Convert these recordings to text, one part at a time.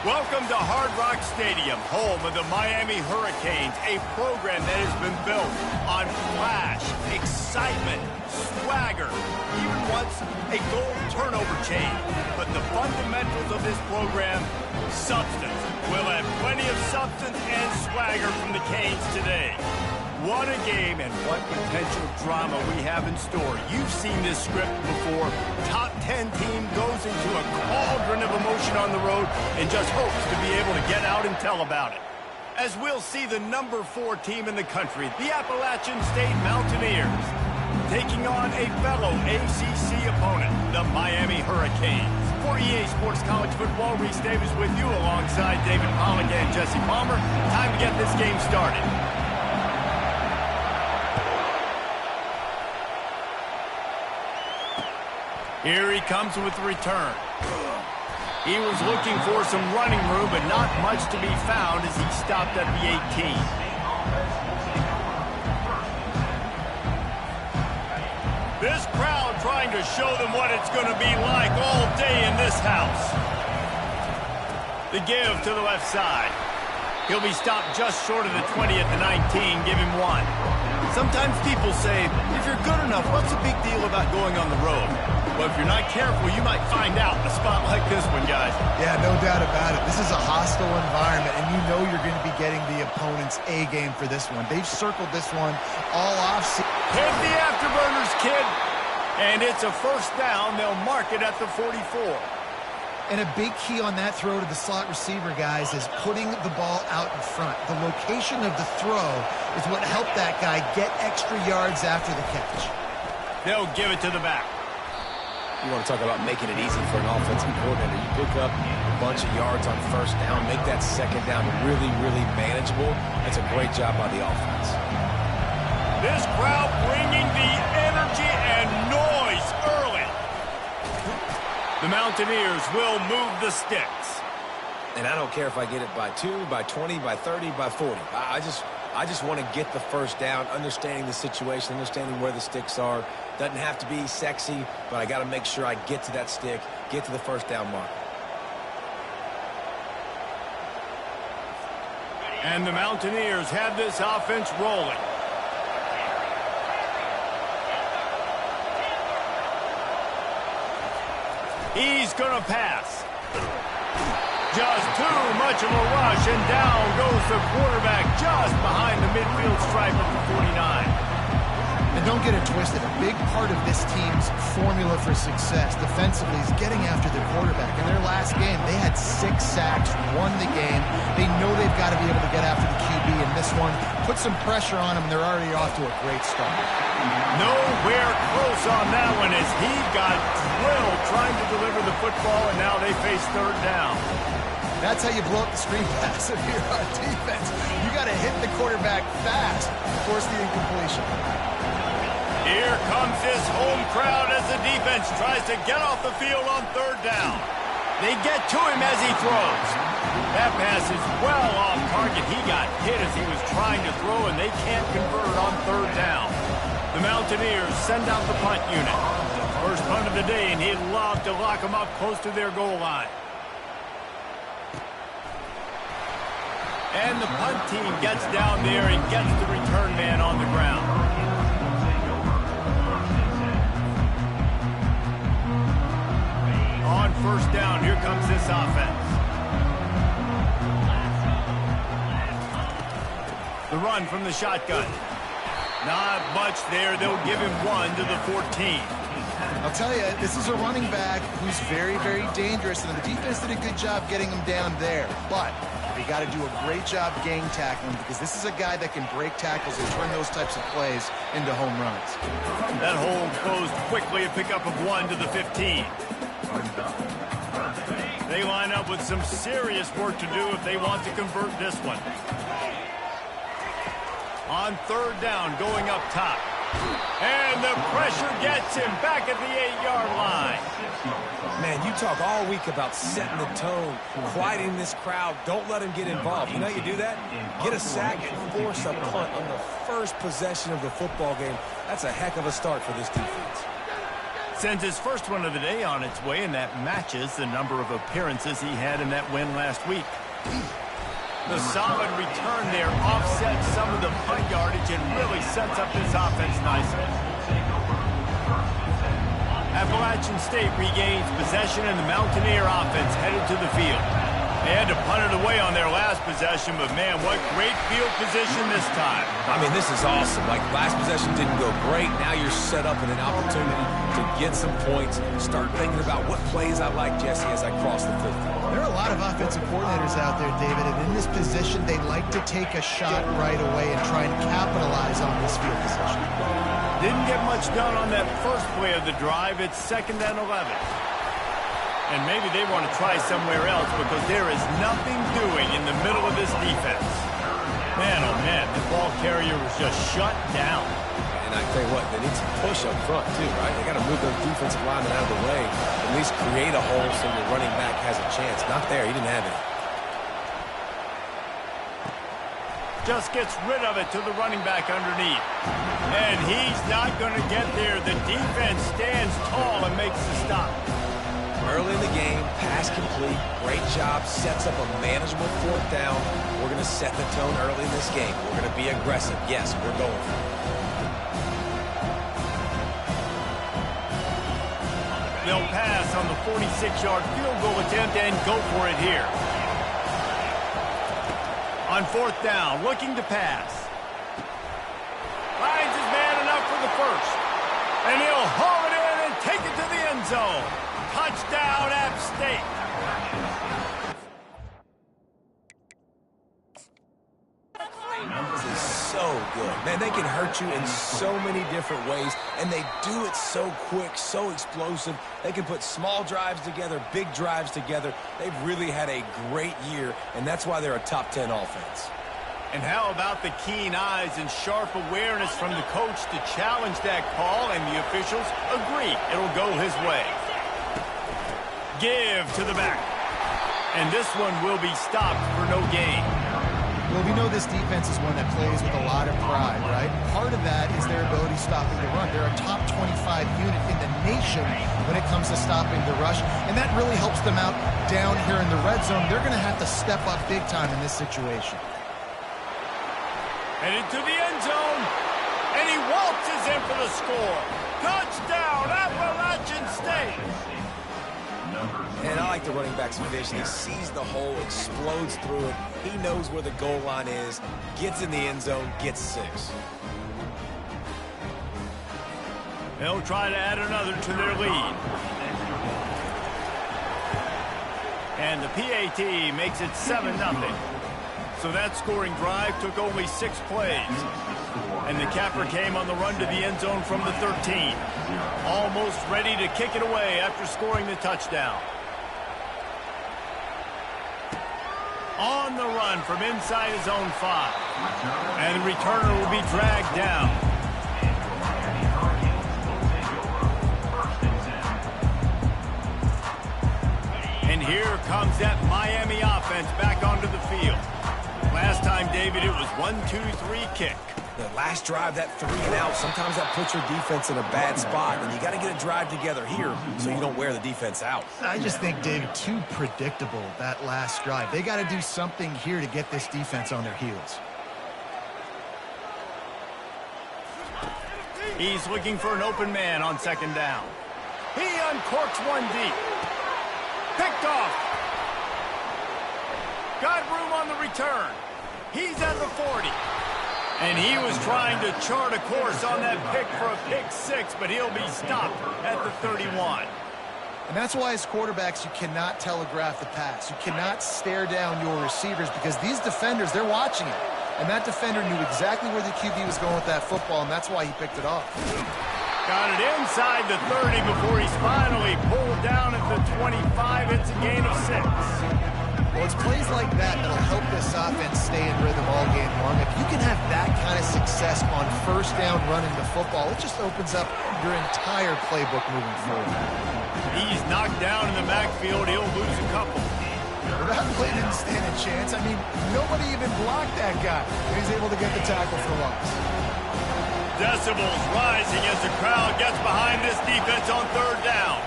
Welcome to Hard Rock Stadium, home of the Miami Hurricanes, a program that has been built on flash, excitement, swagger, even once a goal turnover chain. But the fundamentals of this program, substance. We'll have plenty of substance and swagger from the Canes today. What a game and what potential drama we have in store. You've seen this script before. Top 10 team goes into a cauldron of emotion on the road and just hopes to be able to get out and tell about it. As we'll see the number 4 team in the country, the Appalachian State Mountaineers, taking on a fellow ACC opponent, the Miami Hurricanes. For EA Sports College Football, Reese Davis with you alongside David Pollack and Jesse Palmer. Time to get this game started. Here he comes with the return. He was looking for some running room, but not much to be found as he stopped at the 18. This crowd trying to show them what it's going to be like all day in this house. The give to the left side. He'll be stopped just short of the 20 at the 19. Give him 1. Sometimes people say, if you're good enough, what's the big deal about going on the road? Well, if you're not careful, you might find out in a spot like this one, guys. Yeah, no doubt about it. This is a hostile environment, and you know you're going to be getting the opponent's A game for this one. They've circled this one all off-season. Hit the afterburners, kid. And it's a first down. They'll mark it at the 44. And a big key on that throw to the slot receiver, guys, is putting the ball out in front. The location of the throw is what helped that guy get extra yards after the catch. They'll give it to the back. You want to talk about making it easy for an offensive coordinator. You pick up a bunch of yards on first down, make that second down really, really manageable. That's a great job by the offense. This crowd bringing the energy and noise early. The Mountaineers will move the sticks. And I don't care if I get it by 2, by 20, by 30, by 40. I just want to get the first down, understanding the situation, understanding where the sticks are. Doesn't have to be sexy, but I got to make sure I get to that stick, get to the first down mark. And the Mountaineers have this offense rolling. He's going to pass. Just too much of a rush, and down goes the quarterback just behind the midfield stripe of the 49. And don't get it twisted. A big part of this team's formula for success defensively is getting after the quarterback. In their last game, they had 6 sacks, won the game. They know they've got to be able to get after the QB in this one. Put some pressure on them, and they're already off to a great start. Nowhere close on that one as he got drilled trying to deliver the football, and now they face third down. That's how you blow up the screen pass if you're on defense. You got to hit the quarterback fast to force the incompletion. Here comes this home crowd as the defense tries to get off the field on third down. They get to him as he throws. That pass is well off target. He got hit as he was trying to throw, and they can't convert on third down. The Mountaineers send out the punt unit. First punt of the day, and he'd love to lock them up close to their goal line. And the punt team gets down there and gets the return man on the ground. On first down, here comes this offense. The run from the shotgun. Not much there. They'll give him 1 to the 14. I'll tell you, this is a running back who's very, very dangerous, and the defense did a good job getting him down there. But they got to do a great job gang tackling because this is a guy that can break tackles and turn those types of plays into home runs. That hole closed quickly, a pickup of 1 to the 15. They line up with some serious work to do if they want to convert this one. On third down, going up top. And the pressure gets him back at the 8-yard line. Man, you talk all week about setting the tone, quieting this crowd. Don't let him get involved. You know how you do that? Get a sack and force a punt on the first possession of the football game. That's a heck of a start for this defense. Sends his first one of the day on its way, and that matches the number of appearances he had in that win last week. The solid return there offsets some of the punt yardage and really sets up this offense nicely. Appalachian State regains possession, and the Mountaineer offense headed to the field. They had to punt it away on their last possession, but man, what great field position this time. I mean, this is awesome. Like, last possession didn't go great. Now you're set up in an opportunity to get some points. Start thinking about what plays I like, Jesse, as I cross the field. There are a lot of offensive coordinators out there, David, and in this position, they like to take a shot right away and try and capitalize on this field position. Didn't get much done on that first play of the drive. It's 2nd and 11. And maybe they want to try somewhere else because there is nothing doing in the middle of this defense. Man, oh man, the ball carrier was just shut down. And I tell you what, they need some push up front too, right? They got to move those defensive linemen out of the way, at least create a hole so the running back has a chance. Not there, he didn't have it. Just gets rid of it to the running back underneath. And he's not going to get there. The defense stands tall and makes the stop. Early in the game, pass complete, great job, sets up a manageable 4th down. We're going to set the tone early in this game. We're going to be aggressive. Yes, we're going for it. They'll pass on the 46-yard field goal attempt and go for it here. On 4th down, looking to pass. Finds his man enough for the first. And he'll haul it in and take it to the end zone. Touchdown, App State. This is so good. Man, they can hurt you in so many different ways, and they do it so quick, so explosive. They can put small drives together, big drives together. They've really had a great year, and that's why they're a top 10 offense. And how about the keen eyes and sharp awareness from the coach to challenge that call, and the officials agree it'll go his way. Give to the back. And this one will be stopped for no gain. Well, we know this defense is one that plays with a lot of pride, right? Part of that is their ability stopping the run. They're a top 25 unit in the nation when it comes to stopping the rush, and that really helps them out down here in the red zone. They're going to have to step up big time in this situation. And into the end zone, and he waltzes in for the score. Touchdown, Appalachian State. And I like the running back's vision. He sees the hole, explodes through it. He knows where the goal line is, gets in the end zone, gets 6. They'll try to add another to their lead. And the PAT makes it 7-0. So that scoring drive took only 6 plays. And the capper came on the run to the end zone from the 13. Almost ready to kick it away after scoring the touchdown. On the run from inside his own 5. And the returner will be dragged down. And here comes that Miami offense back onto the field. Last time, David, it was 1-2-3 kick. The last drive, that 3 and out, sometimes that puts your defense in a bad spot, and you got to get a drive together here so you don't wear the defense out. I just think, David, too predictable, that last drive. They got to do something here to get this defense on their heels. He's looking for an open man on 2nd down. He uncorks one deep. Picked off. Got room on the return. He's at the 40. And he was trying to chart a course on that pick for a pick 6, but he'll be stopped at the 31. And that's why as quarterbacks, you cannot telegraph the pass. You cannot stare down your receivers because these defenders, they're watching it. And that defender knew exactly where the QB was going with that football, and that's why he picked it off. Got it inside the 30 before he's finally pulled down at the 25. It's a gain of 6. Well, it's plays like that that'll help this offense stay in rhythm all game long. If you can have that kind of success on 1st down running the football, it just opens up your entire playbook moving forward. He's knocked down in the backfield. He'll lose a couple. But that play didn't stand a chance. I mean, nobody even blocked that guy. He's able to get the tackle for loss. Decibels rising as the crowd gets behind this defense on third down.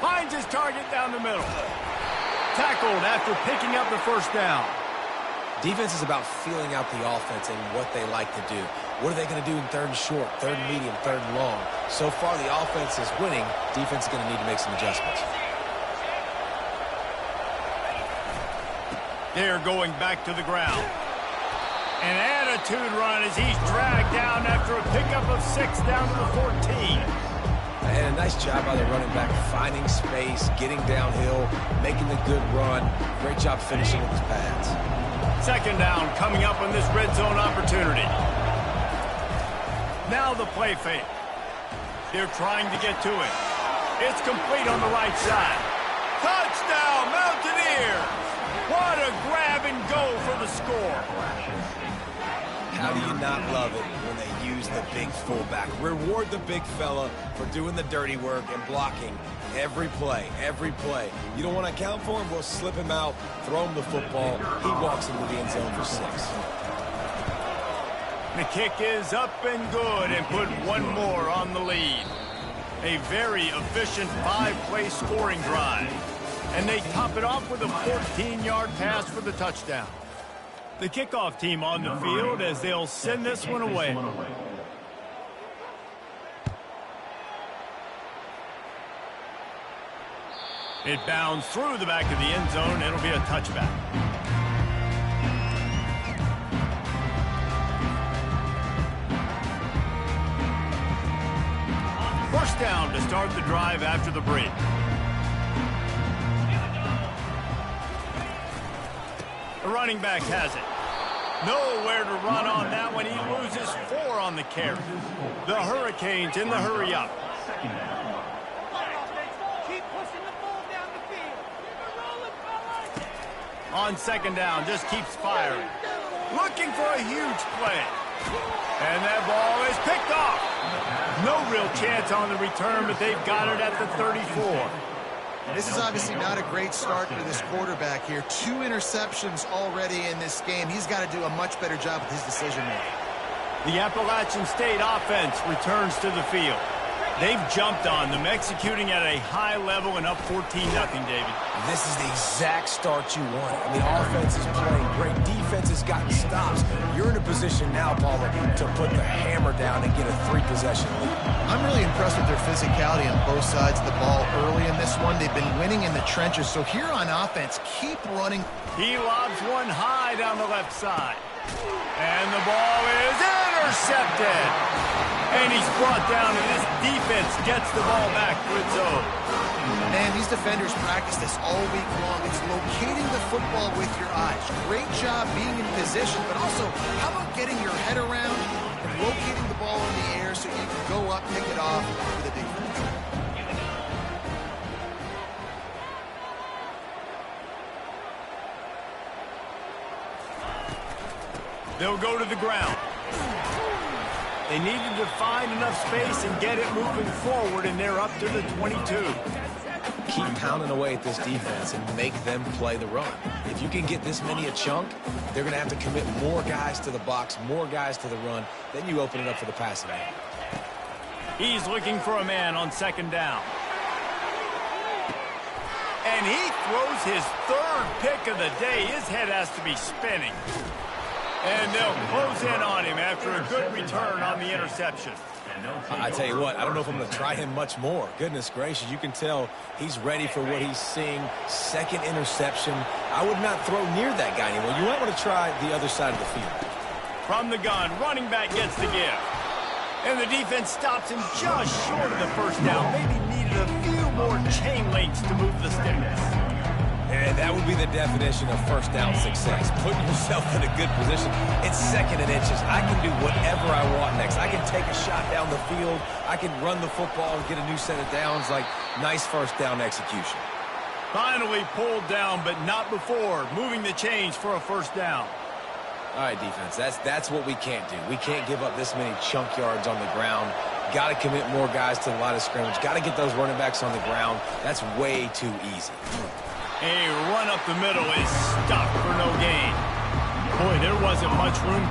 Finds his target down the middle. Tackled after picking up the first down. Defense is about feeling out the offense and what they like to do. What are they going to do in third and short, third and medium, third and long? So far, the offense is winning. Defense is going to need to make some adjustments. They're going back to the ground. An attitude run as he's dragged down after a pickup of 6 down to the 14. And a nice job by the running back, finding space, getting downhill, making the good run. Great job finishing with his pads. Second down coming up on this red zone opportunity. Now the play fake. They're trying to get to it. It's complete on the right side. Touchdown, Mountaineers! What a grab and go for the score. How do you not love it when they use the big fullback? Reward the big fella for doing the dirty work and blocking every play, every play. You don't want to account for him? Well, slip him out, throw him the football. He walks into the end zone for 6. The kick is up and good and put one more on the lead. A very efficient 5-play scoring drive. And they top it off with a 14-yard pass for the touchdown. The kickoff team on the field as they'll send this one away. It bounds through the back of the end zone. It'll be a touchback. First down to start the drive after the break. The running back has it. Nowhere to run on that one. He loses 4 on the carry. The Hurricanes in the hurry up. Keep pushing the ball down the field. Keep it rolling, fellas. On second down, just keeps firing. Looking for a huge play. And that ball is picked off. No real chance on the return, but they've got it at the 34. This is obviously not a great start for this quarterback here. 2 interceptions already in this game. He's got to do a much better job with his decision-making. The Appalachian State offense returns to the field. They've jumped on them, executing at a high level and up 14-0, David. This is the exact start you want. And the offense is playing great. Defense has gotten stops. You're in a position now, Palmer, to put the hammer down and get a 3-possession lead. I'm really impressed with their physicality on both sides of the ball early in this one. They've been winning in the trenches. So here on offense, keep running. He lobs one high down the left side. And the ball is intercepted. And he's brought down, and this defense gets the ball back to its own. Man, these defenders practice this all week long. It's locating the football with your eyes. Great job being in position, but also, how about getting your head around and locating the ball in the air so you can go up, pick it off for the defense. They'll go to the ground. They needed to find enough space and get it moving forward, and they're up to the 22. Keep pounding away at this defense and make them play the run. If you can get this many a chunk, they're going to have to commit more guys to the box, more guys to the run. Then you open it up for the passing game. He's looking for a man on second down. And he throws his 3rd pick of the day. His head has to be spinning. And they'll close in on him after a good return on the interception. I tell you what, I don't know if I'm going to try him much more. Goodness gracious, you can tell he's ready for what he's seeing. 2nd interception. I would not throw near that guy anymore. You might want to try the other side of the field. From the gun, running back gets the give. And the defense stops him just short of the first down. Maybe needed a few more chain links to move the sticks. And that would be the definition of first down success. Putting yourself in a good position. It's 2nd and inches. I can do whatever I want next. I can take a shot down the field. I can run the football and get a new set of downs. Like, nice first down execution. Finally pulled down, but not before. Moving the chains for a first down. All right, defense, that's what we can't do. We can't give up this many chunk yards on the ground. Got to commit more guys to the line of scrimmage. Got to get those running backs on the ground. That's way too easy. A run up the middle is stopped for no gain. Boy, there wasn't much room.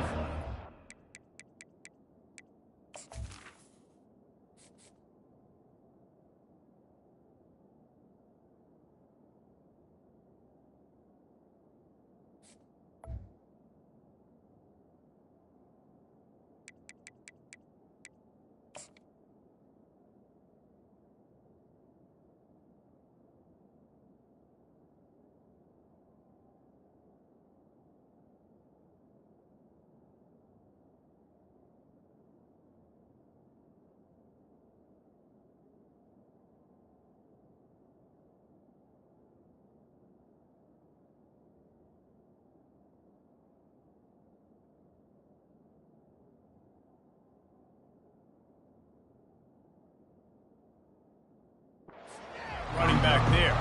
running back there.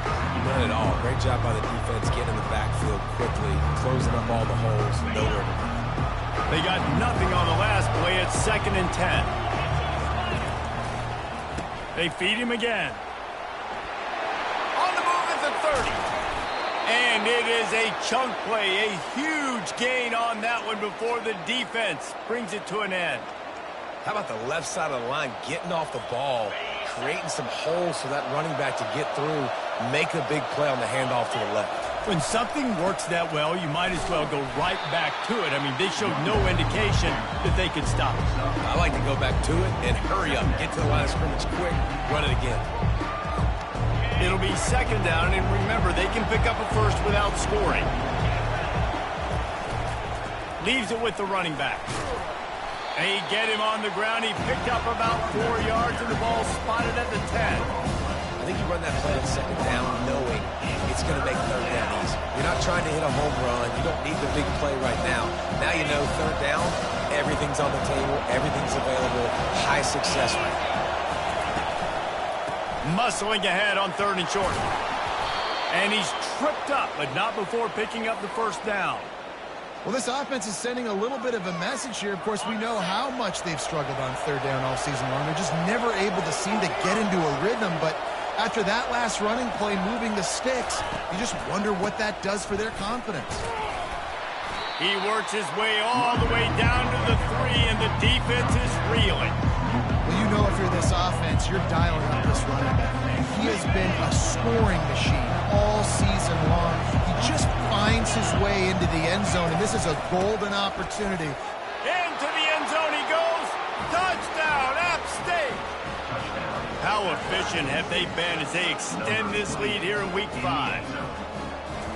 Not at all. Great job by the defense getting in the backfield quickly, closing up all the holes, nowhere to run. They got nothing on the last play. It's 2nd and 10. They feed him again. On the move at the 30. And it is a chunk play, a huge gain on that one before the defense brings it to an end. How about the left side of the line getting off the ball, creating some holes for that running back to get through, make a big play on the handoff to the left. When something works that well, you might as well go right back to it. I mean, they showed no indication that they could stop it. I like to go back to it and hurry up, get to the line of scrimmage quick, run it again. It'll be 2nd down, and remember, they can pick up a first without scoring. Leaves it with the running back. They get him on the ground. He picked up about 4 yards, and the ball spotted at the 10. I think you run that play on 2nd down knowing it's going to make 3rd down easy. You're not trying to hit a home run. You don't need the big play right now. Now you know 3rd down, everything's on the table, everything's available, high success rate. Muscling ahead on 3rd and short. And he's tripped up, but not before picking up the 1st down. Well, this offense is sending a little bit of a message here. Of course, we know how much they've struggled on 3rd down all season long. They're just never able to seem to get into a rhythm, but after that last running play, moving the sticks, you just wonder what that does for their confidence. He works his way all the way down to the 3, and the defense is reeling. Well, you know if you're this offense, you're dialing up this running back. He has been a scoring machine all season long. He just finds his way into the end zone, and this is a golden opportunity. Into the end zone he goes. Touchdown, App State. How efficient have they been as they extend this lead here in Week 5?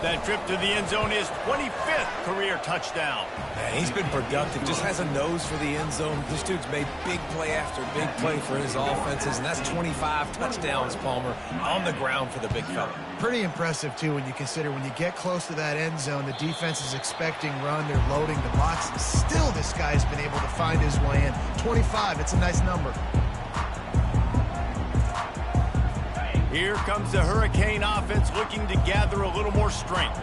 That trip to the end zone is 25th career touchdown. Man, he's been productive, just has a nose for the end zone. This dude's made big play after big play for his offenses, and that's 25 touchdowns, Palmer, on the ground for the big fella. Pretty impressive, too, when you consider when you get close to that end zone, the defense is expecting run, they're loading the box, and still this guy's been able to find his way in. 25, it's a nice number. Here comes the Hurricane offense looking to gather a little more strength.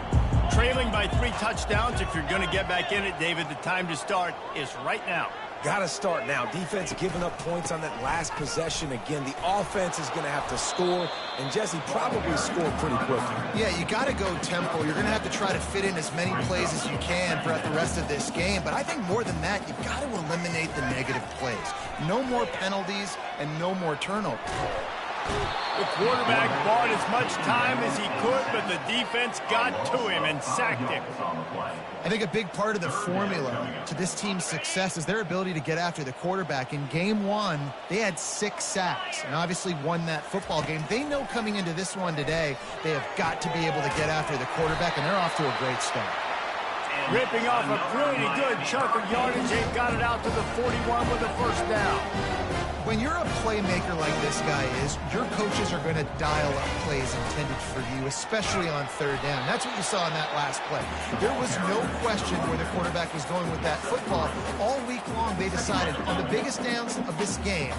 Trailing by 3 touchdowns, if you're going to get back in it, David, the time to start is right now. Got to start now. Defense giving up points on that last possession. Again, the offense is going to have to score, and Jesse probably score pretty quickly. Yeah, you got to go tempo. You're going to have to try to fit in as many plays as you can throughout the rest of this game. But I think more than that, you've got to eliminate the negative plays. No more penalties and no more turnovers. The quarterback bought as much time as he could, but the defense got to him and sacked him. I think a big part of the formula to this team's success is their ability to get after the quarterback. In Game 1, they had 6 sacks and obviously won that football game. They know coming into this one today, they have got to be able to get after the quarterback, and they're off to a great start. Ripping off a pretty good chunk of yardage, they got it out to the 41 with a 1st down. When you're a playmaker like this guy is, your coaches are going to dial up plays intended for you, especially on 3rd down. That's what you saw in that last play. There was no question where the quarterback was going with that football. All week long, they decided on the biggest downs of this game,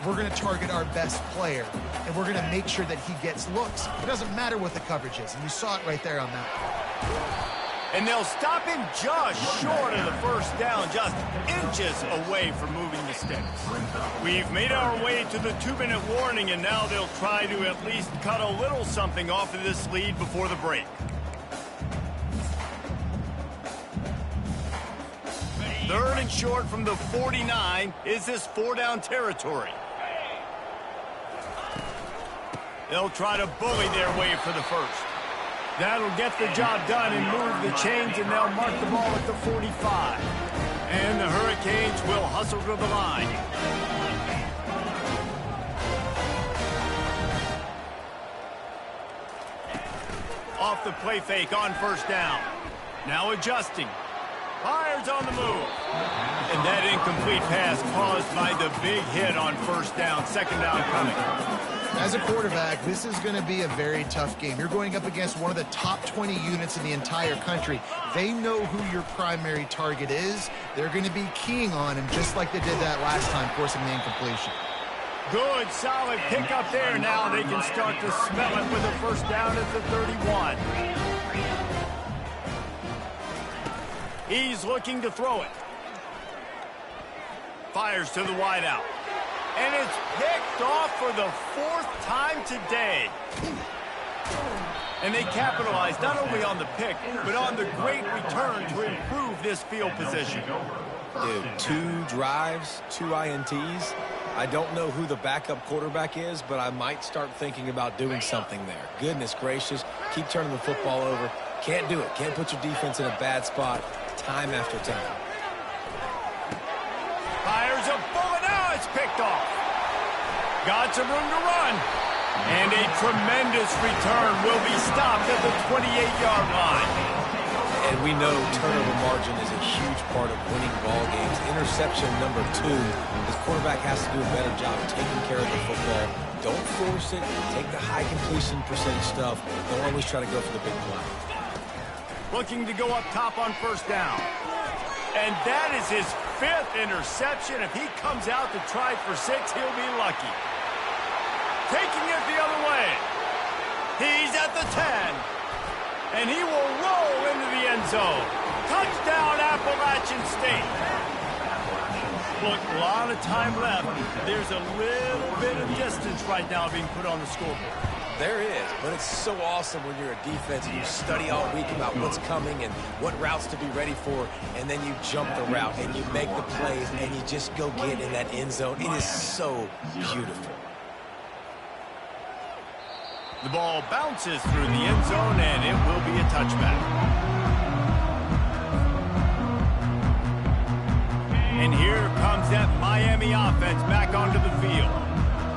we're going to target our best player, and we're going to make sure that he gets looks. It doesn't matter what the coverage is, and you saw it right there on that play. And they'll stop him just short of the 1st down, just inches away from moving the sticks. We've made our way to the 2-minute warning, and now they'll try to at least cut a little something off of this lead before the break. 3rd and short from the 49. Is this 4-down territory? They'll try to bully their way for the 1st. That'll get the job done and move the chains, and they'll mark the ball at the 45. And the Hurricanes will hustle to the line. Off the play fake on 1st down. Now adjusting. Fires on the move. And that incomplete pass caused by the big hit on 1st down. 2nd down coming. As a quarterback, this is going to be a very tough game. You're going up against one of the top 20 units in the entire country. They know who your primary target is. They're going to be keying on him just like they did that last time, forcing the incompletion. Good, solid pickup there. Now they can start to smell it with a first down at the 31. He's looking to throw it. Fires to the wideout. And it's picked off for the 4th time today. And they capitalized not only on the pick, but on the great return to improve this field position. Dude, 2 drives, 2 INTs. I don't know who the backup quarterback is, but I might start thinking about doing something there. Goodness gracious, keep turning the football over. Can't do it. Can't put your defense in a bad spot time after time. Fires a bullet. Now it's picked off. Got some room to run. And a tremendous return will be stopped at the 28-yard line. And we know turnover margin is a huge part of winning ball games. Interception number 2. This quarterback has to do a better job of taking care of the football. Don't force it. Take the high completion percentage stuff. Don't always try to go for the big play. Looking to go up top on first down. And that is his 5th interception. If he comes out to try for 6, he'll be lucky. Taking it the other way. He's at the 10. And he will roll into the end zone. Touchdown, Appalachian State. Look, a lot of time left. There's a little bit of distance right now being put on the scoreboard. There is, but it's so awesome when you're a defense and you study all week about what's coming and what routes to be ready for, and then you jump the route and you make the plays and you just go get in that end zone. It is so beautiful. The ball bounces through the end zone, and it will be a touchback. And here comes that Miami offense back onto the field.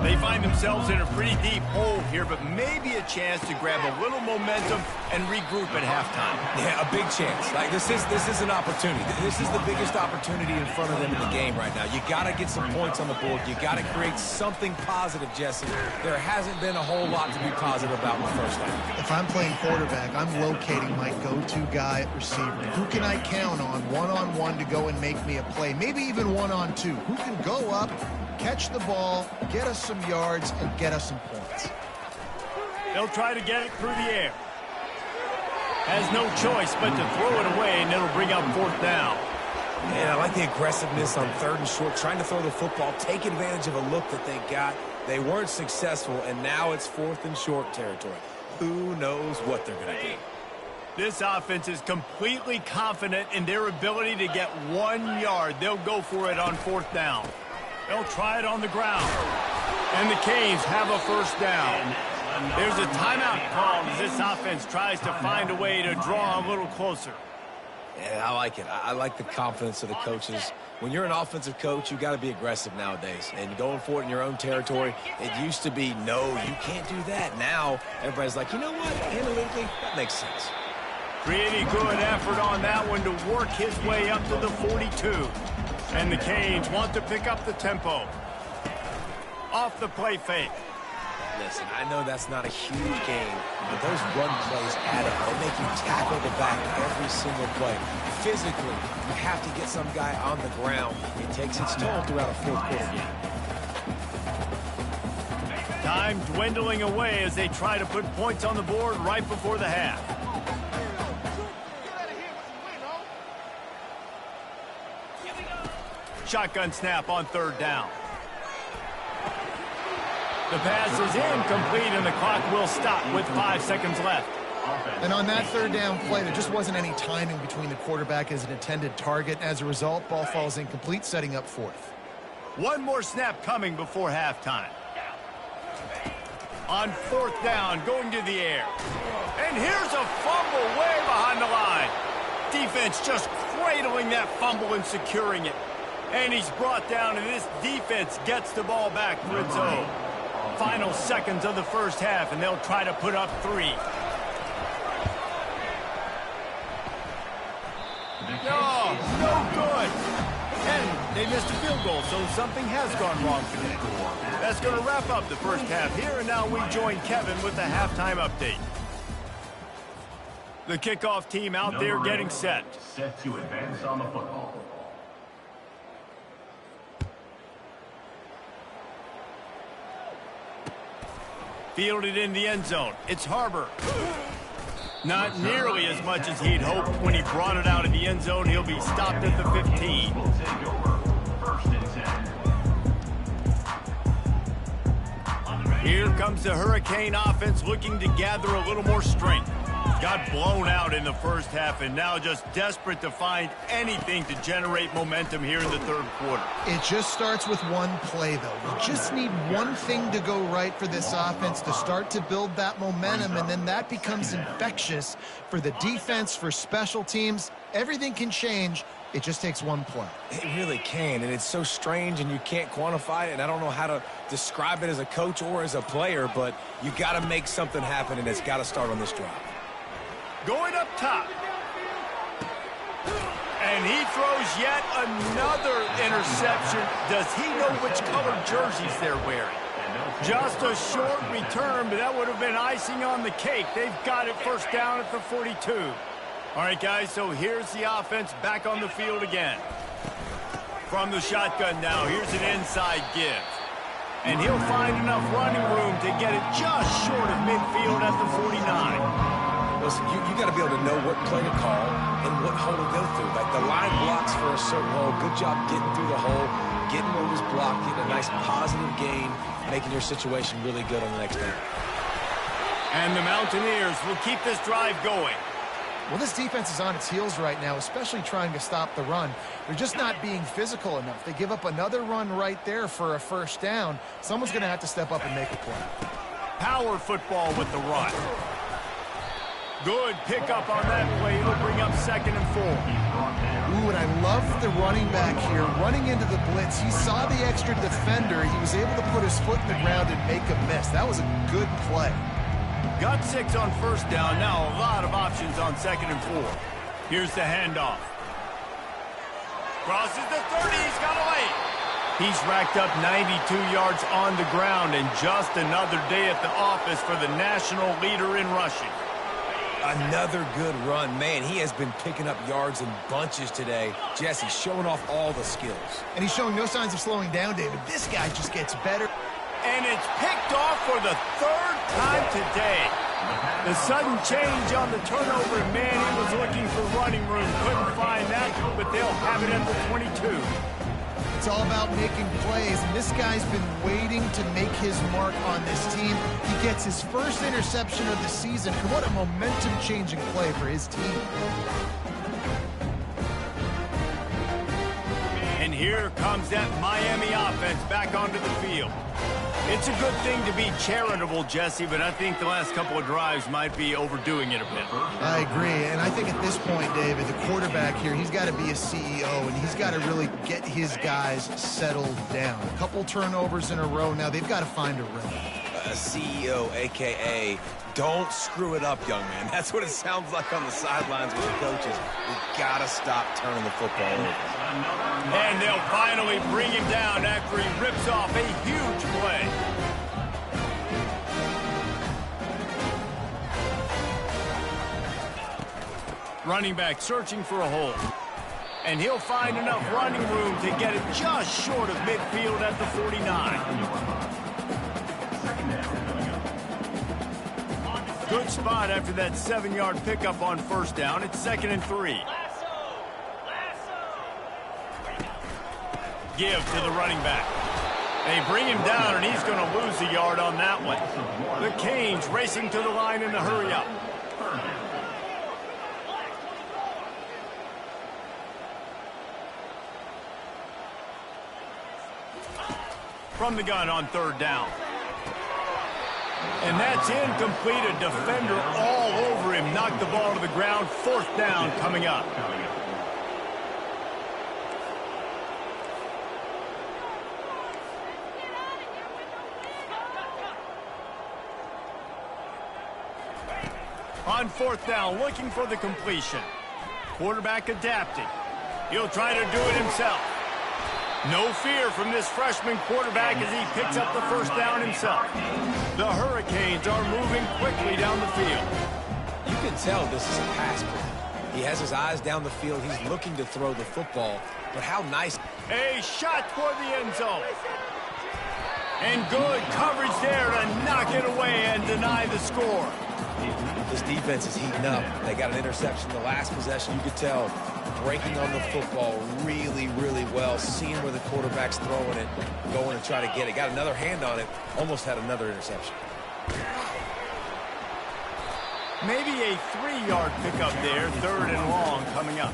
They find themselves in a pretty deep hole here, but maybe a chance to grab a little momentum and regroup at halftime. Yeah, a big chance. Like this is an opportunity. This is the biggest opportunity in front of them in the game right now. You got to get some points on the board. You got to create something positive, Jesse. There hasn't been a whole lot to be positive about in the first half. If I'm playing quarterback, I'm locating my go-to guy at receiver. Who can I count on one-on-one to go and make me a play? Maybe even one-on-two. Who can go up, catch the ball, get us some yards, and get us some points? They'll try to get it through the air. Has no choice but to throw it away, and it'll bring up 4th down. Man, I like the aggressiveness on 3rd and short, trying to throw the football, take advantage of a look that they got. They weren't successful, and now it's 4th and short territory. Who knows what they're going to do? This offense is completely confident in their ability to get 1 yard. They'll go for it on 4th down. They'll try it on the ground. And the Canes have a first down. There's a timeout called as this offense tries to find a way to draw a little closer. Yeah, I like it. I like the confidence of the coaches. When you're an offensive coach, you got to be aggressive nowadays. And going for it in your own territory, it used to be, no, you can't do that. Now, everybody's like, you know what? Analytically, that makes sense. Pretty good effort on that one to work his way up to the 42. And the Canes want to pick up the tempo. Off the play fake. Listen, I know that's not a huge game, but those run plays add up. They make you tackle the back every single play. Physically, you have to get some guy on the ground. It takes its toll throughout a 4th quarter game. Time dwindling away as they try to put points on the board right before the half. Shotgun snap on 3rd down. The pass is incomplete, and the clock will stop with 5 seconds left. And on that 3rd down play, there just wasn't any timing between the quarterback as an intended target. As a result, ball falls incomplete, setting up 4th. One more snap coming before halftime. On 4th down, going to the air. And here's a fumble way behind the line. Defense just cradling that fumble and securing it. And he's brought down, and this defense gets the ball back for its own. Final seconds of the first half, and they'll try to put up 3. No, no good. And they missed a field goal, so something has gone wrong today. That's going to wrap up the first half here, and now we join Kevin with the halftime update. The kickoff team out there getting set. Set to advance on the football. Fielded in the end zone. It's Harbor. Not nearly as much as he'd hoped when he brought it out of the end zone. He'll be stopped at the 15. Here comes the Hurricane offense looking to gather a little more strength. Got blown out in the first half and now just desperate to find anything to generate momentum here in the third quarter. It just starts with one play, though. You just need one thing to go right for this offense to start to build that momentum, and then that becomes infectious for the defense, for special teams. Everything can change. It just takes one play. It really can, and it's so strange, and you can't quantify it, and I don't know how to describe it as a coach or as a player, but you got to make something happen, and it's got to start on this drive. Going up top. And he throws yet another interception. Does he know which color jerseys they're wearing? Just a short return, but that would have been icing on the cake. They've got it first down at the 42. All right, guys, so here's the offense back on the field again. From the shotgun now, here's an inside give. And he'll find enough running room to get it just short of midfield at the 49. Listen, you got to be able to know what play to call and what hole to go through. Like the line blocks for a certain hole. Good job getting through the hole, getting what was blocked, getting a nice positive gain, making your situation really good on the next down. And the Mountaineers will keep this drive going. Well, this defense is on its heels right now, especially trying to stop the run. They're just not being physical enough. They give up another run right there for a first down. Someone's going to have to step up and make a play. Power football with the run. Good pickup on that play. It'll bring up 2nd and 4. Ooh, and I love the running back here. Running into the blitz, he saw the extra defender. He was able to put his foot in the ground and make a miss. That was a good play. Got 6 on first down. Now a lot of options on 2nd and 4. Here's the handoff. Crosses the 30. He's got away. He's racked up 92 yards on the ground, and just another day at the office for the national leader in rushing. Another good run. Man, he has been picking up yards in bunches today. Jesse showing off all the skills. And he's showing no signs of slowing down, David. This guy just gets better. And it's picked off for the 3rd time today. The sudden change on the turnover, man, he was looking for running room. Couldn't find that, but they'll have it at the 22. It's all about making plays, and this guy's been waiting to make his mark on this team. He gets his first interception of the season, and what a momentum-changing play for his team. And here comes that Miami offense back onto the field. It's a good thing to be charitable, Jesse, but I think the last couple of drives might be overdoing it a bit. I agree, and I think at this point, David, the quarterback here, he's got to be a CEO, and he's got to really get his guys settled down. A couple turnovers in a row now. They've got to find a rhythm. A CEO, a.k.a. don't screw it up, young man. That's what it sounds like on the sidelines with the coaches. We've got to stop turning the football over. And they'll finally bring him down after he rips off a huge play. Running back searching for a hole. And he'll find enough running room to get it just short of midfield at the 49. Good spot after that 7-yard pickup on first down. It's 2nd and 3. Give to the running back. They bring him down, and he's going to lose a yard on that one. The Canes racing to the line in a hurry-up. From the gun on 3rd down. And that's incomplete. A defender all over him. Knocked the ball to the ground. 4th down coming up. On 4th down, looking for the completion. Quarterback adapting. He'll try to do it himself. No fear from this freshman quarterback as he picks up the first down himself. The Hurricanes are moving quickly down the field. You can tell this is a pass play. He has his eyes down the field. He's looking to throw the football. But how nice. A shot toward the end zone. And good coverage there to knock it away and deny the score. This defense is heating up. They got an interception the last possession. You could tell breaking on the football really, really well, seeing where the quarterback's throwing it, going to try to get it. Got another hand on it, almost had another interception. Maybe a 3-yard pickup there, 3rd and long coming up.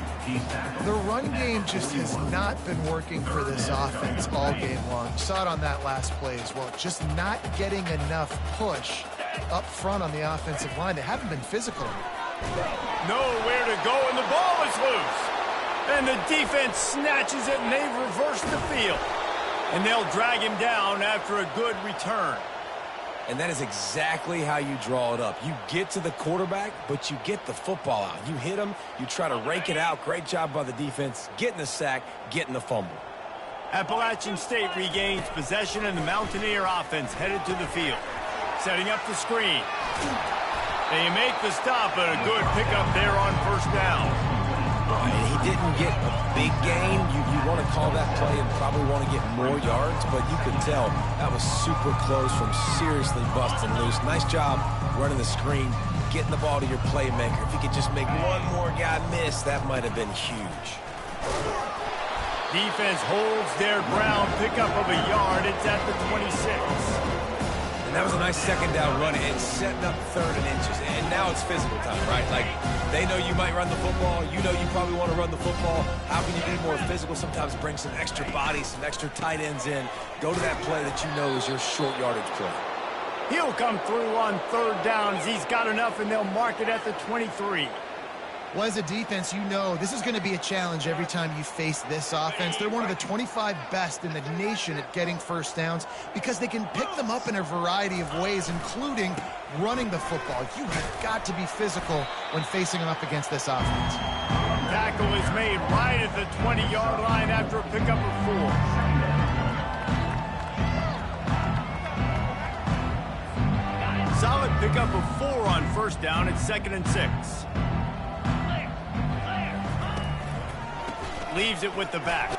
The run game just has not been working for this offense all game long. You saw it on that last play as well. Just not getting enough push up front on the offensive line. They haven't been physical. Nowhere to go, and the ball is loose. And the defense snatches it, and they reverse the field. And they'll drag him down after a good return. And that is exactly how you draw it up. You get to the quarterback, but you get the football out. You hit him, you try to rake it out. Great job by the defense, getting the sack, getting the fumble. Appalachian State regains possession, and the Mountaineer offense headed to the field. Setting up the screen. They make the stop, but a good pickup there on 1st down. And he didn't get a big gain. You want to call that play and probably want to get more yards, but you could tell that was super close from seriously busting loose. Nice job running the screen, getting the ball to your playmaker. If you could just make one more guy miss, that might have been huge. Defense holds their ground, pickup of a yard. It's at the 26. And that was a nice 2nd down run and setting up 3rd and inches. And now it's physical time, right? Like, they know you might run the football. You know you probably want to run the football. How can you be more physical? Sometimes bring some extra bodies, some extra tight ends in. Go to that play that you know is your short yardage play. He'll come through on 3rd down as he's got enough, and they'll mark it at the 23. Well, as a defense, you know this is going to be a challenge every time you face this offense. They're one of the 25 best in the nation at getting 1st downs because they can pick them up in a variety of ways, including running the football. You have got to be physical when facing them up against this offense. Tackle is made right at the 20-yard line after a pickup of 4. Solid pickup of 4 on 1st down. It's 2nd and 6. Leaves it with the back.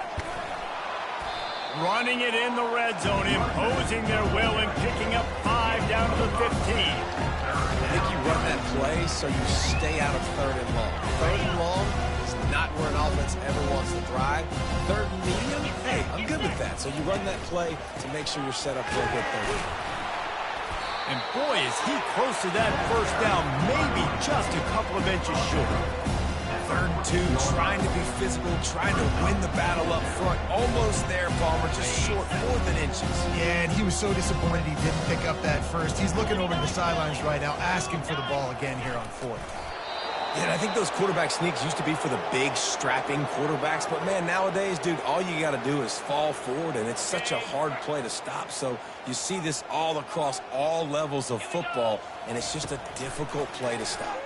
Running it in the red zone, imposing their will and picking up 5 down to the 15. I think you run that play so you stay out of 3rd and long. 3rd and long is not where an offense ever wants to thrive. 3rd and medium, hey, I'm good with that. So you run that play to make sure you're set up for a good 3rd. And boy, is he close to that 1st down, maybe just a couple of inches short. 3rd and 2, trying to be physical, trying to win the battle up front. Almost there, Palmer, just short, more than inches. Yeah, and he was so disappointed he didn't pick up that 1st. He's looking over the sidelines right now, asking for the ball again here on 4th. Yeah, and I think those quarterback sneaks used to be for the big, strapping quarterbacks. But, man, nowadays, dude, all you got to do is fall forward, and it's such a hard play to stop. So you see this all across all levels of football, and it's just a difficult play to stop.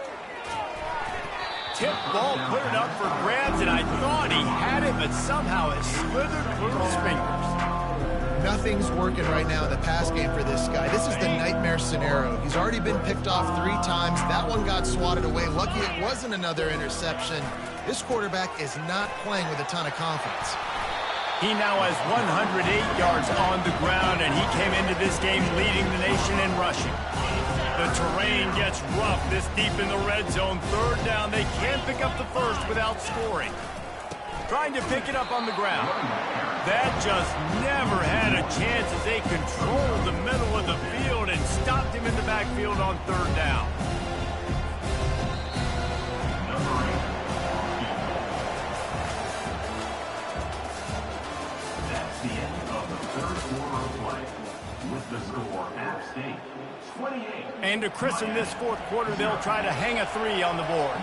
Tip ball, put it up for grabs, and I thought he had it, but somehow it slithered through his fingers. Nothing's working right now in the pass game for this guy. This is the nightmare scenario. He's already been picked off 3 times. That one got swatted away. Lucky it wasn't another interception. This quarterback is not playing with a ton of confidence. He now has 108 yards on the ground, and he came into this game leading the nation in rushing. The terrain gets rough this deep in the red zone. 3rd down, they can't pick up the 1st without scoring. Trying to pick it up on the ground. That just never had a chance as they controlled the middle of the field and stopped him in the backfield on 3rd down. That's the end of the 3rd quarter of play. With the score, App State 28. And to christen this 4th quarter, they'll try to hang a 3 on the board.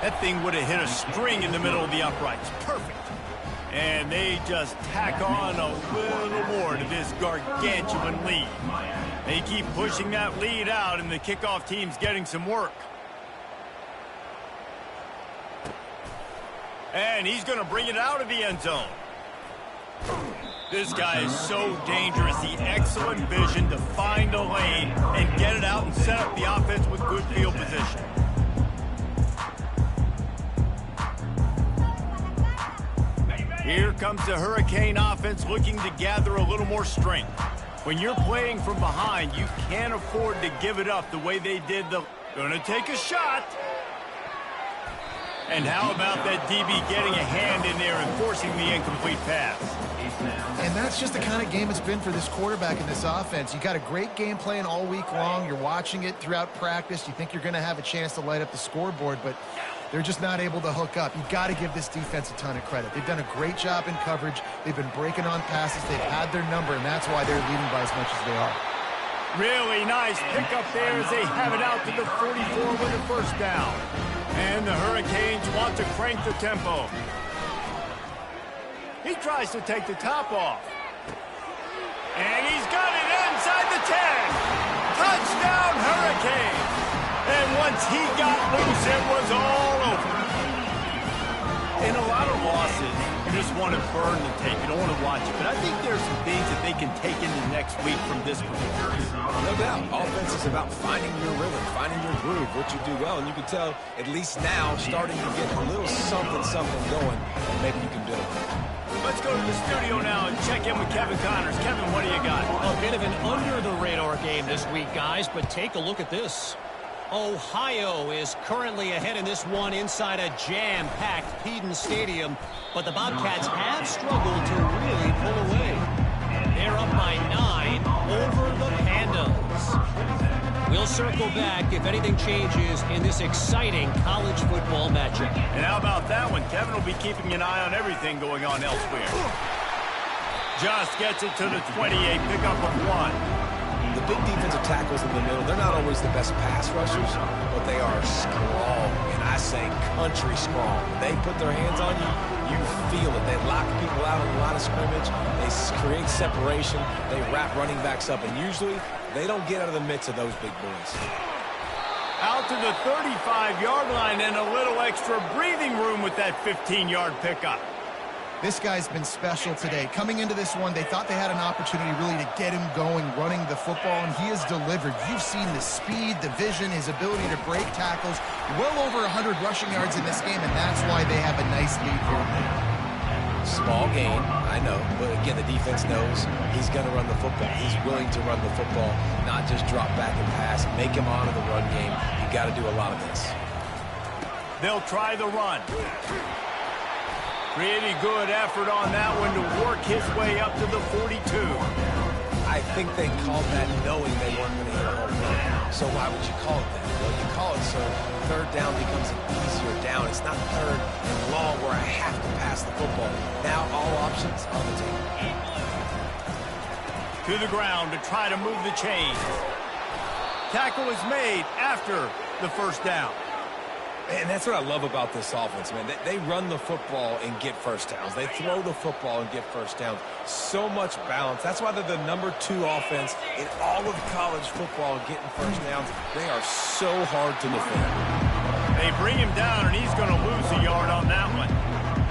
That thing would have hit a string in the middle of the uprights. Perfect. And they just tack on a little more to this gargantuan lead. They keep pushing that lead out, and the kickoff team's getting some work. And he's going to bring it out of the end zone. This guy is so dangerous. The excellent vision to find a lane and get it out and set up the offense with good field position. Here comes the Hurricane offense looking to gather a little more strength. When you're playing from behind, you can't afford to give it up the way they did the... Gonna take a shot. And how about that DB getting a hand in there and forcing the incomplete pass? And that's just the kind of game it's been for this quarterback in this offense. You got a great game plan all week long. You're watching it throughout practice. You think you're going to have a chance to light up the scoreboard, but they're just not able to hook up. You've got to give this defense a ton of credit. They've done a great job in coverage. They've been breaking on passes. They've had their number, and that's why they're leading by as much as they are. Really nice pickup there as they have it out to the 44 with a first down. And the Hurricanes want to crank the tempo. He tries to take the top off. And he's got it inside the 10. Touchdown, Hurricane. And once he got loose, it was all over. In a lot of losses, you just want to burn the tape. You don't want to watch it. But I think there's some things that they can take into next week from this performance. No doubt. Offense is about finding your rhythm, finding your groove, what you do well. And you can tell, at least now, starting to get a little something going, and maybe you can build. Let's go to the studio now and check in with Kevin Connors. Kevin, what do you got? A bit of an under-the-radar game this week, guys, but take a look at this. Ohio is currently ahead in this one inside a jam-packed Peden Stadium, but the Bobcats have struggled to really pull away. They're up by 9 over the Pandas. We'll circle back if anything changes in this exciting college football matchup. And how about that one? Kevin will be keeping an eye on everything going on elsewhere. Just gets it to the 28, pickup of 1. The big defensive tackles in the middle, they're not always the best pass rushers, but they are strong, and I say country strong. When they put their hands on you, you feel it. They lock people out in a lot of scrimmage. They create separation. They wrap running backs up, and usually they don't get out of the midst of those big boys. Out to the 35-yard line and a little extra breathing room with that 15-yard pickup. This guy's been special today. Coming into this one, they thought they had an opportunity really to get him going, running the football, and he has delivered. You've seen the speed, the vision, his ability to break tackles. Well over 100 rushing yards in this game, and that's why they have a nice lead here. Small gain, I know, but again, the defense knows he's going to run the football. He's willing to run the football, not just drop back and pass, make him honor the run game. You got to do a lot of this. They'll try the run. Pretty good effort on that one to work his way up to the 42. I think they called that knowing they weren't going to hit a home run. So why would you call it that? Well, you call it so third down becomes an easier down. It's not third and long where I have to pass the football. Now all options on the table. To the ground to try to move the chains. Tackle is made after the first down. And that's what I love about this offense, man. They run the football and get first downs. They throw the football and get first downs. So much balance. That's why they're the #2 offense in all of college football getting first downs. They are so hard to defend. They bring him down, and he's going to lose a yard on that one.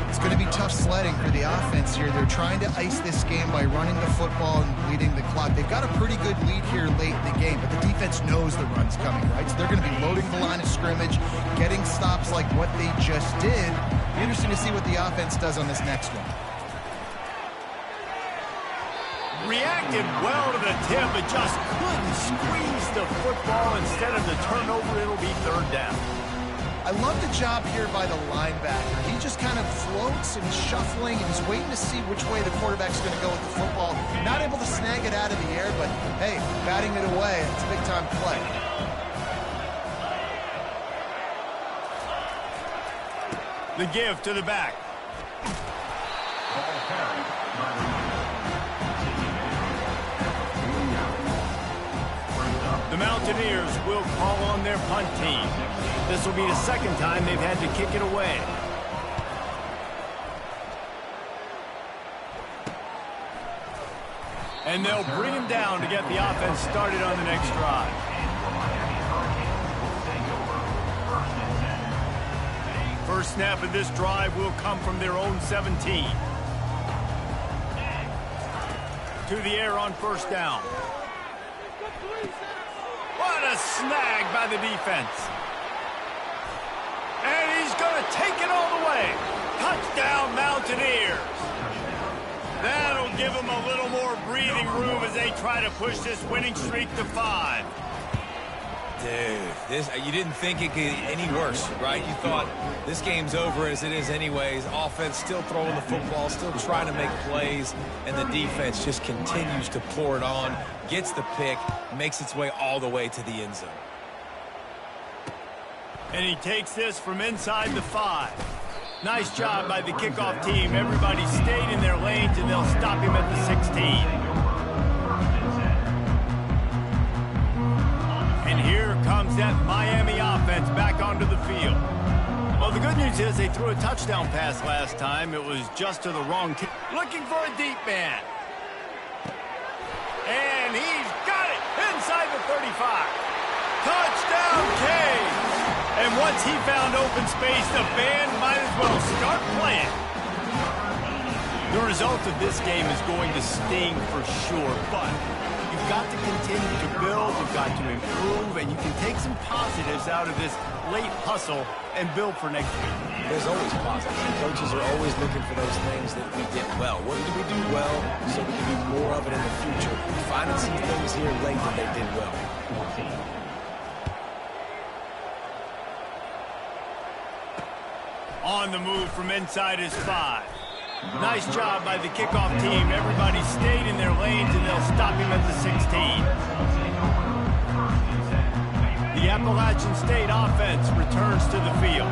It's going to be tough sledding for the offense here. They're trying to ice this game by running the football and bleeding the clock. They've got a pretty good lead here late in the game, but the defense knows the run's coming, right? So they're going to be loading the line of scrimmage, getting stops like what they just did. Be interesting to see what the offense does on this next one. Reacted well to the tip, but just couldn't squeeze the football. Instead of the turnover, it'll be third down. I love the job here by the linebacker. He just kind of floats and shuffling, and he's waiting to see which way the quarterback's going to go with the football. Not able to snag it out of the air, but hey, batting it away, it's a big-time play. The give to the back. The Mountaineers will call on their punt team. This will be the second time they've had to kick it away. And they'll bring him down to get the offense started on the next drive. First snap of this drive will come from their own 17. To the air on first down. What a snag by the defense. And he's going to take it all the way. Touchdown, Mountaineers. That'll give them a little more breathing room as they try to push this winning streak to 5. Dude, you didn't think it could get any worse, right? You thought this game's over as it is anyways. Offense still throwing the football, still trying to make plays, and the defense just continues to pour it on, gets the pick, makes its way all the way to the end zone. And he takes this from inside the 5. Nice job by the kickoff team. Everybody stayed in their lanes, and they'll stop him at the 16. And here comes that Miami offense back onto the field. Well, the good news is they threw a touchdown pass last time. It was just to the wrong team. Looking for a deep man. And he's got it inside the 35. Touchdown, Cade. And once he found open space, the band might as well start playing. The result of this game is going to sting for sure, but you've got to continue to build, you've got to improve, and you can take some positives out of this late hustle and build for next week. There's always positives. Coaches are always looking for those things that we did well. What did we do well so we can do more of it in the future? Finding some things here late that they did well. On the move from inside his 5. Nice job by the kickoff team. Everybody stayed in their lanes, and they'll stop him at the 16. The Appalachian State offense returns to the field.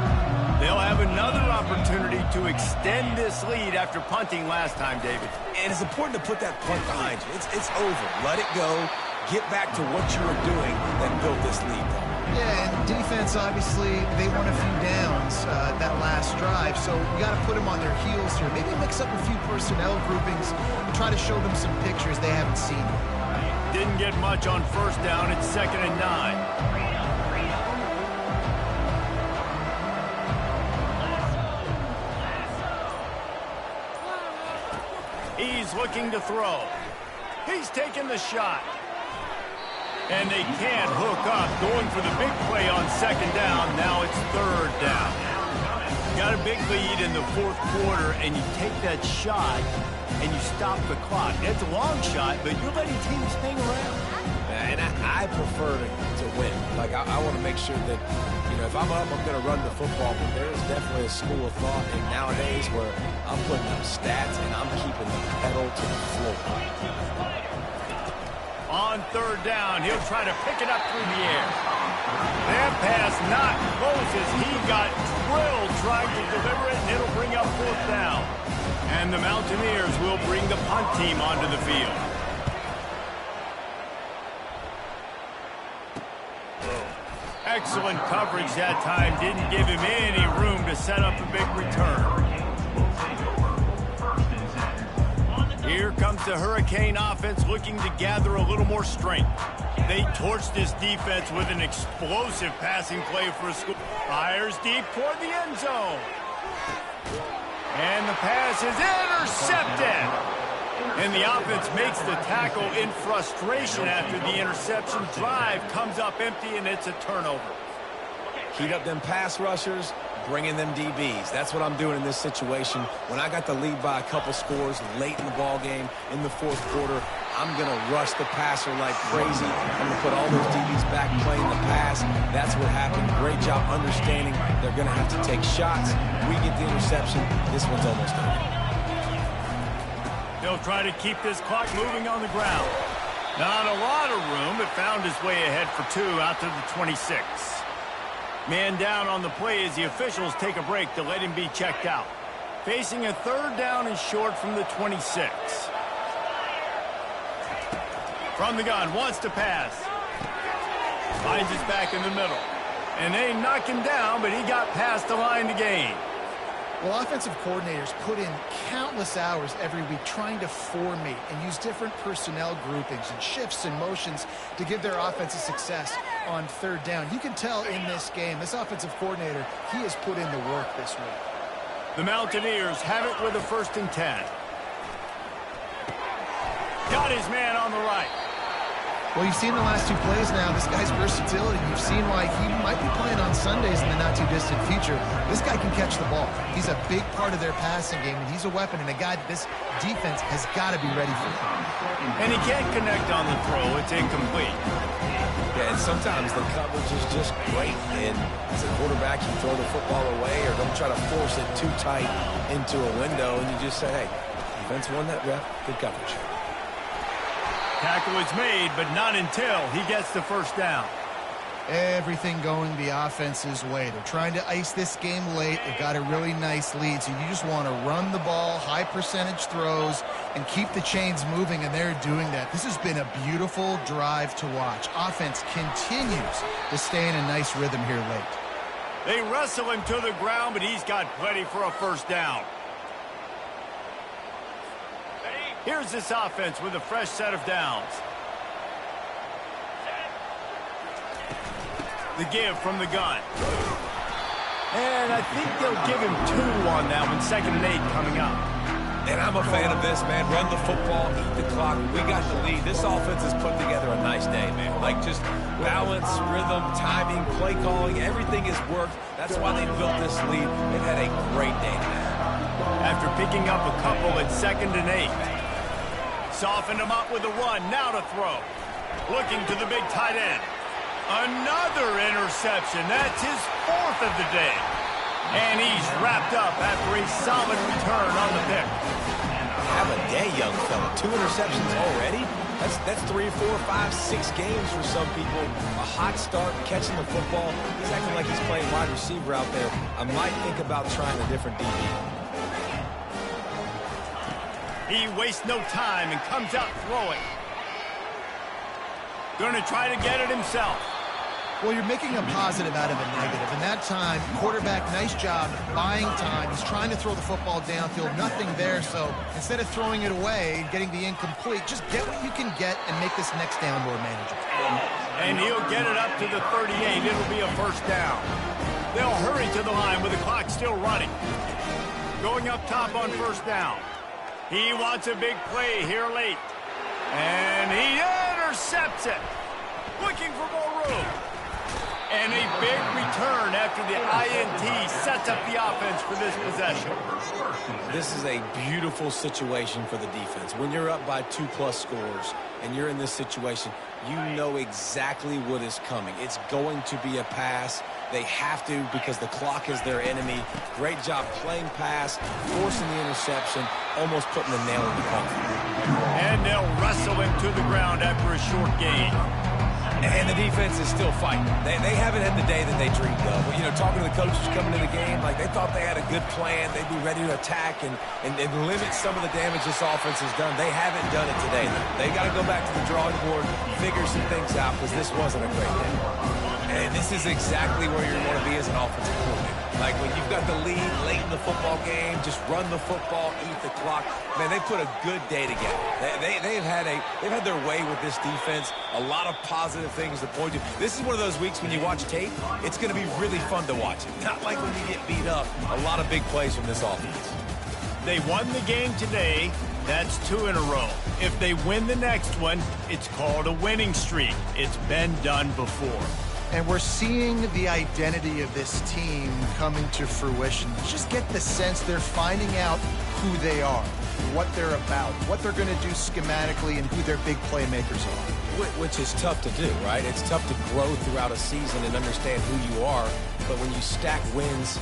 They'll have another opportunity to extend this lead after punting last time, David. And it's important to put that punt behind you. It's over. Let it go. Get back to what you were doing that built this lead. Yeah, and defense, obviously, they won a few downs that last drive, so you got to put them on their heels here. Maybe mix up a few personnel groupings and try to show them some pictures they haven't seen. Didn't get much on first down. It's 2nd and 9. He's looking to throw. He's taking the shot. And they can't hook up. Going for the big play on 2nd down. Now it's 3rd down. Got a big lead in the 4th quarter, and you take that shot, and you stop the clock. It's a long shot, but you're letting teams hang around. And I prefer to win. Like, I want to make sure that, if I'm up, I'm going to run the football. But there is definitely a school of thought nowadays where I'm putting up stats, and I'm keeping the pedal to the floor. On 3rd down, he'll try to pick it up through the air. That pass not close as he got drilled trying to deliver it, and it'll bring up 4th down. And the Mountaineers will bring the punt team onto the field. Excellent coverage that time. Didn't give him any room to set up a big return. Here comes the Hurricane offense looking to gather a little more strength. They torched this defense with an explosive passing play for a score. Fires deep toward the end zone. And the pass is intercepted. And the offense makes the tackle in frustration after the interception. Drive comes up empty, and it's a turnover. Heat up them pass rushers, bring in them DBs. That's what I'm doing in this situation. When I got the lead by a couple scores late in the ball game in the 4th quarter, I'm going to rush the passer like crazy. I'm going to put all those DBs back playing the pass. That's what happened. Great job understanding they're going to have to take shots. We get the interception. This one's almost over. He'll try to keep this clock moving on the ground. Not a lot of room, but found his way ahead for 2 out to the 26. Man down on the play as the officials take a break to let him be checked out. Facing a 3rd down and short from the 26. From the gun, wants to pass. Finds his back in the middle. And they knock him down, but he got past the line to gain. Well, offensive coordinators put in countless hours every week trying to formate and use different personnel groupings and shifts and motions to give their offense a success on 3rd down. You can tell in this game, this offensive coordinator, he has put in the work this week. The Mountaineers have it with a 1st and 10. Got his man on the right. Well, you've seen the last 2 plays now. This guy's versatility. You've seen why he might be playing on Sundays in the not-too-distant future. This guy can catch the ball. He's a big part of their passing game, and he's a weapon and a guy that this defense has got to be ready for. And he can't connect on the throw. It's incomplete. Yeah, and sometimes the coverage is just great. And as a quarterback, you throw the football away or don't try to force it too tight into a window, and you just say, hey, defense won that rep. Good coverage. Tackle is made, but not until he gets the first down. Everything going the offense's way. They're trying to ice this game late. They've got a really nice lead, so you just want to run the ball, high percentage throws, and keep the chains moving, and they're doing that. This has been a beautiful drive to watch. Offense continues to stay in a nice rhythm here late. They wrestle him to the ground, but he's got plenty for a first down. Here's this offense with a fresh set of downs. The give from the gun. And I think they'll give him 2 on that one. 2nd and 8 coming up. And I'm a fan of this, man. Run the football, eat the clock. We got the lead. This offense has put together a nice day, man. Like just balance, rhythm, timing, play calling. Everything has worked. That's why they built this lead. They've had a great day today. After picking up a couple at 2nd and 8. Softened him up with a run. Now to throw. Looking to the big tight end. Another interception. That's his 4th of the day. And he's wrapped up after a solid return on the pick. Have a day, young fella. 2 interceptions already? That's 3, 4, 5, 6 games for some people. A hot start, catching the football. He's acting like he's playing wide receiver out there. I might think about trying a different DB. He wastes no time and comes out throwing. Going to try to get it himself. Well, you're making a positive out of a negative. And that time, quarterback, nice job buying time. He's trying to throw the football downfield. Nothing there. So instead of throwing it away and getting the incomplete, just get what you can get and make this next down more manageable. And he'll get it up to the 38. It'll be a first down. They'll hurry to the line with the clock still running. Going up top on first down. He wants a big play here late. And he intercepts it. Looking for more room. And a big return after the INT sets up the offense for this possession. This is a beautiful situation for the defense. When you're up by 2+ scores and you're in this situation, you know exactly what is coming. It's going to be a pass. They have to because the clock is their enemy. Great job playing pass, forcing the interception, almost putting the nail in the coffin. And they'll wrestle him to the ground after a short gain. And the defense is still fighting. They haven't had the day that they dreamed of. You know, talking to the coaches coming into the game, like they thought they had a good plan. They'd be ready to attack and limit some of the damage this offense has done. They haven't done it today. They got to go back to the drawing board, figure some things out because this wasn't a great day. And this is exactly where you want to be as an offensive coordinator. Like when you've got the lead late in the football game, just run the football, eat the clock. Man, they put a good day together. They've had their way with this defense. A lot of positive things to point to. This is one of those weeks when you watch tape, it's going to be really fun to watch it. Not like when you get beat up. A lot of big plays from this offense. They won the game today. That's 2 in a row. If they win the next one, it's called a winning streak. It's been done before. And we're seeing the identity of this team coming to fruition. You just get the sense they're finding out who they are, what they're about, what they're going to do schematically, and who their big playmakers are. Which is tough to do, right? It's tough to grow throughout a season and understand who you are. But when you stack wins,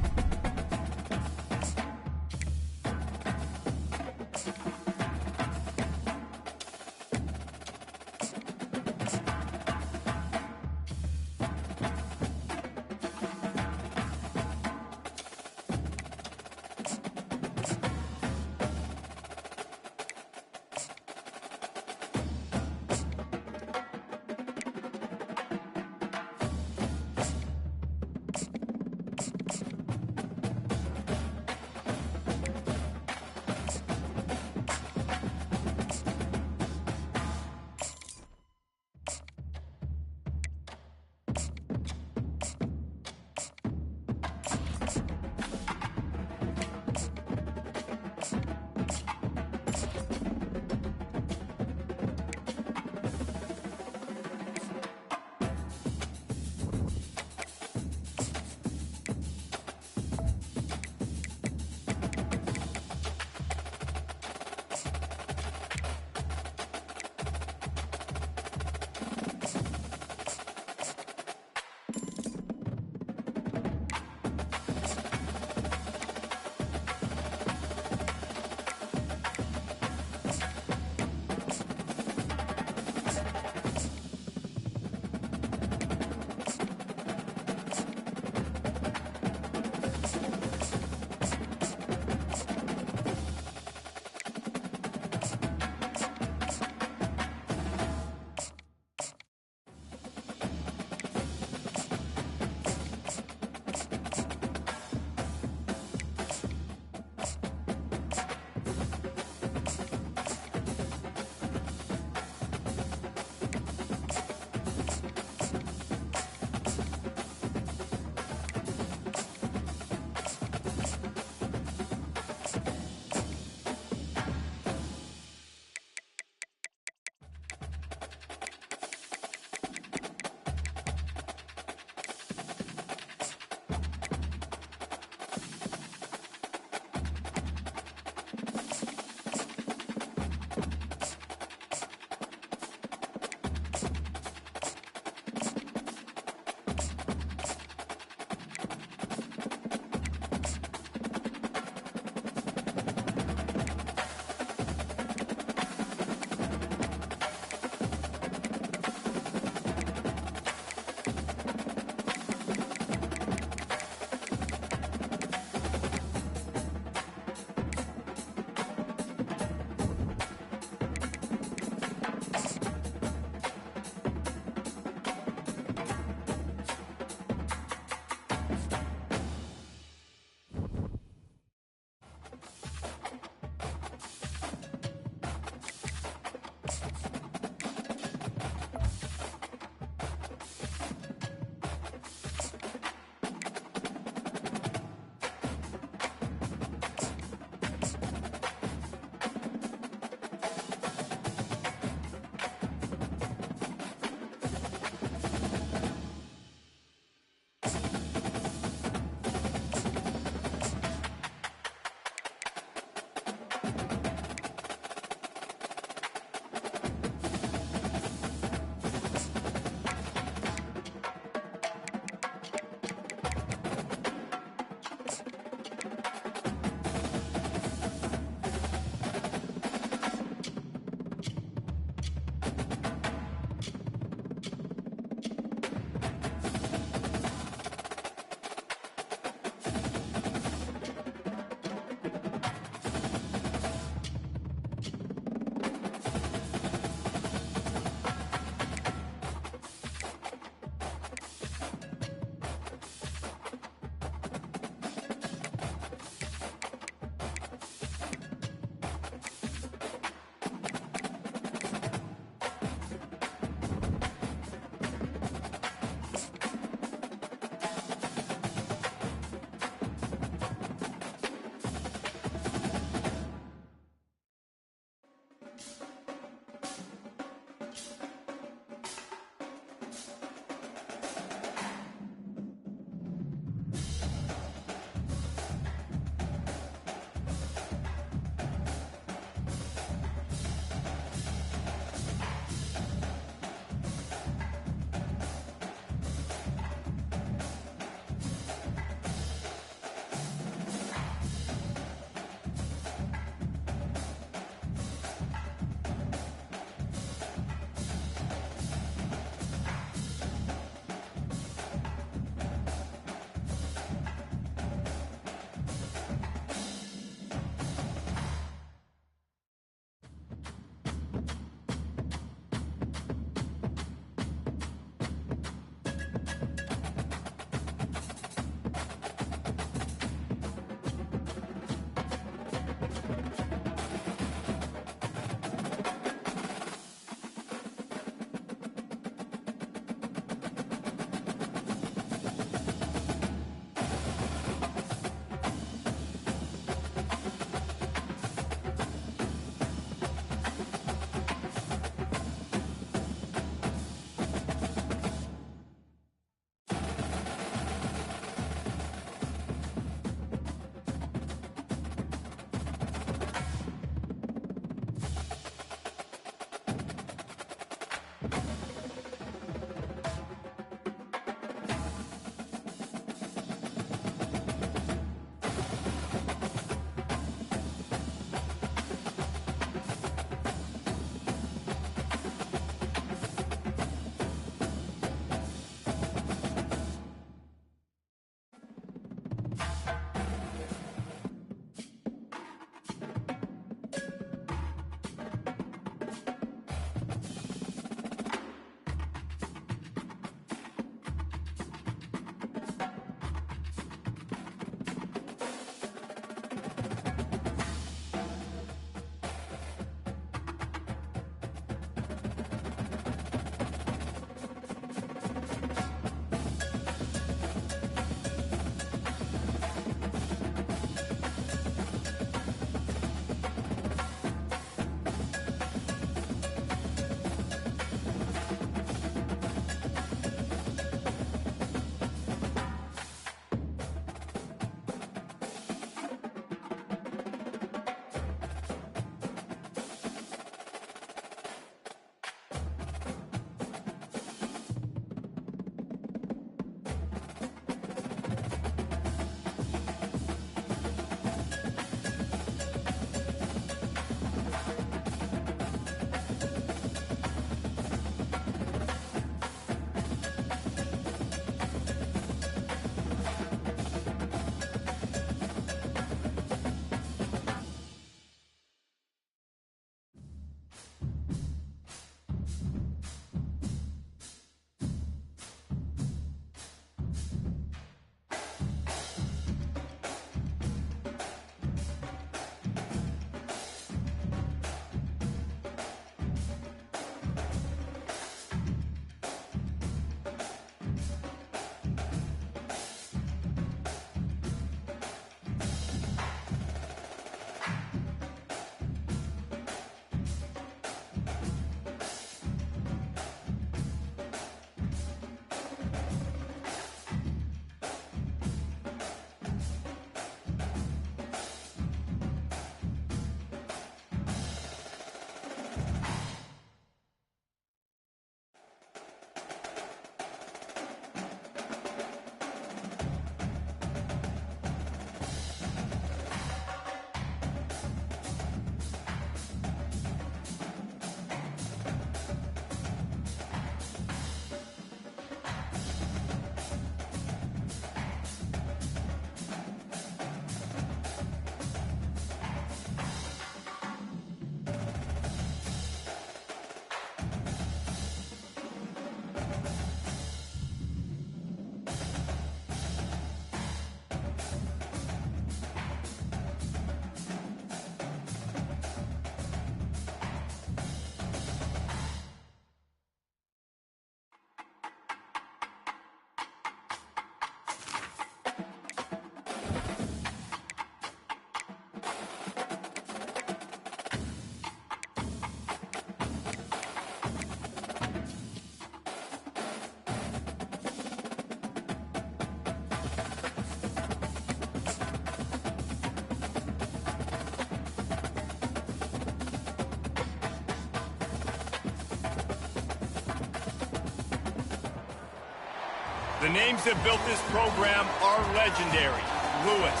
The names that built this program are legendary. Lewis,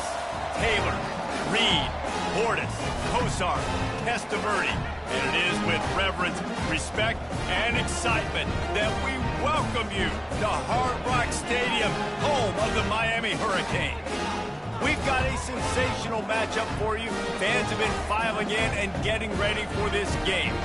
Taylor, Reed, Portis, Kosar, Testaverde. And it is with reverence, respect, and excitement that we welcome you to Hard Rock Stadium, home of the Miami Hurricanes. We've got a sensational matchup for you. Fans have been filing in and getting ready for this game,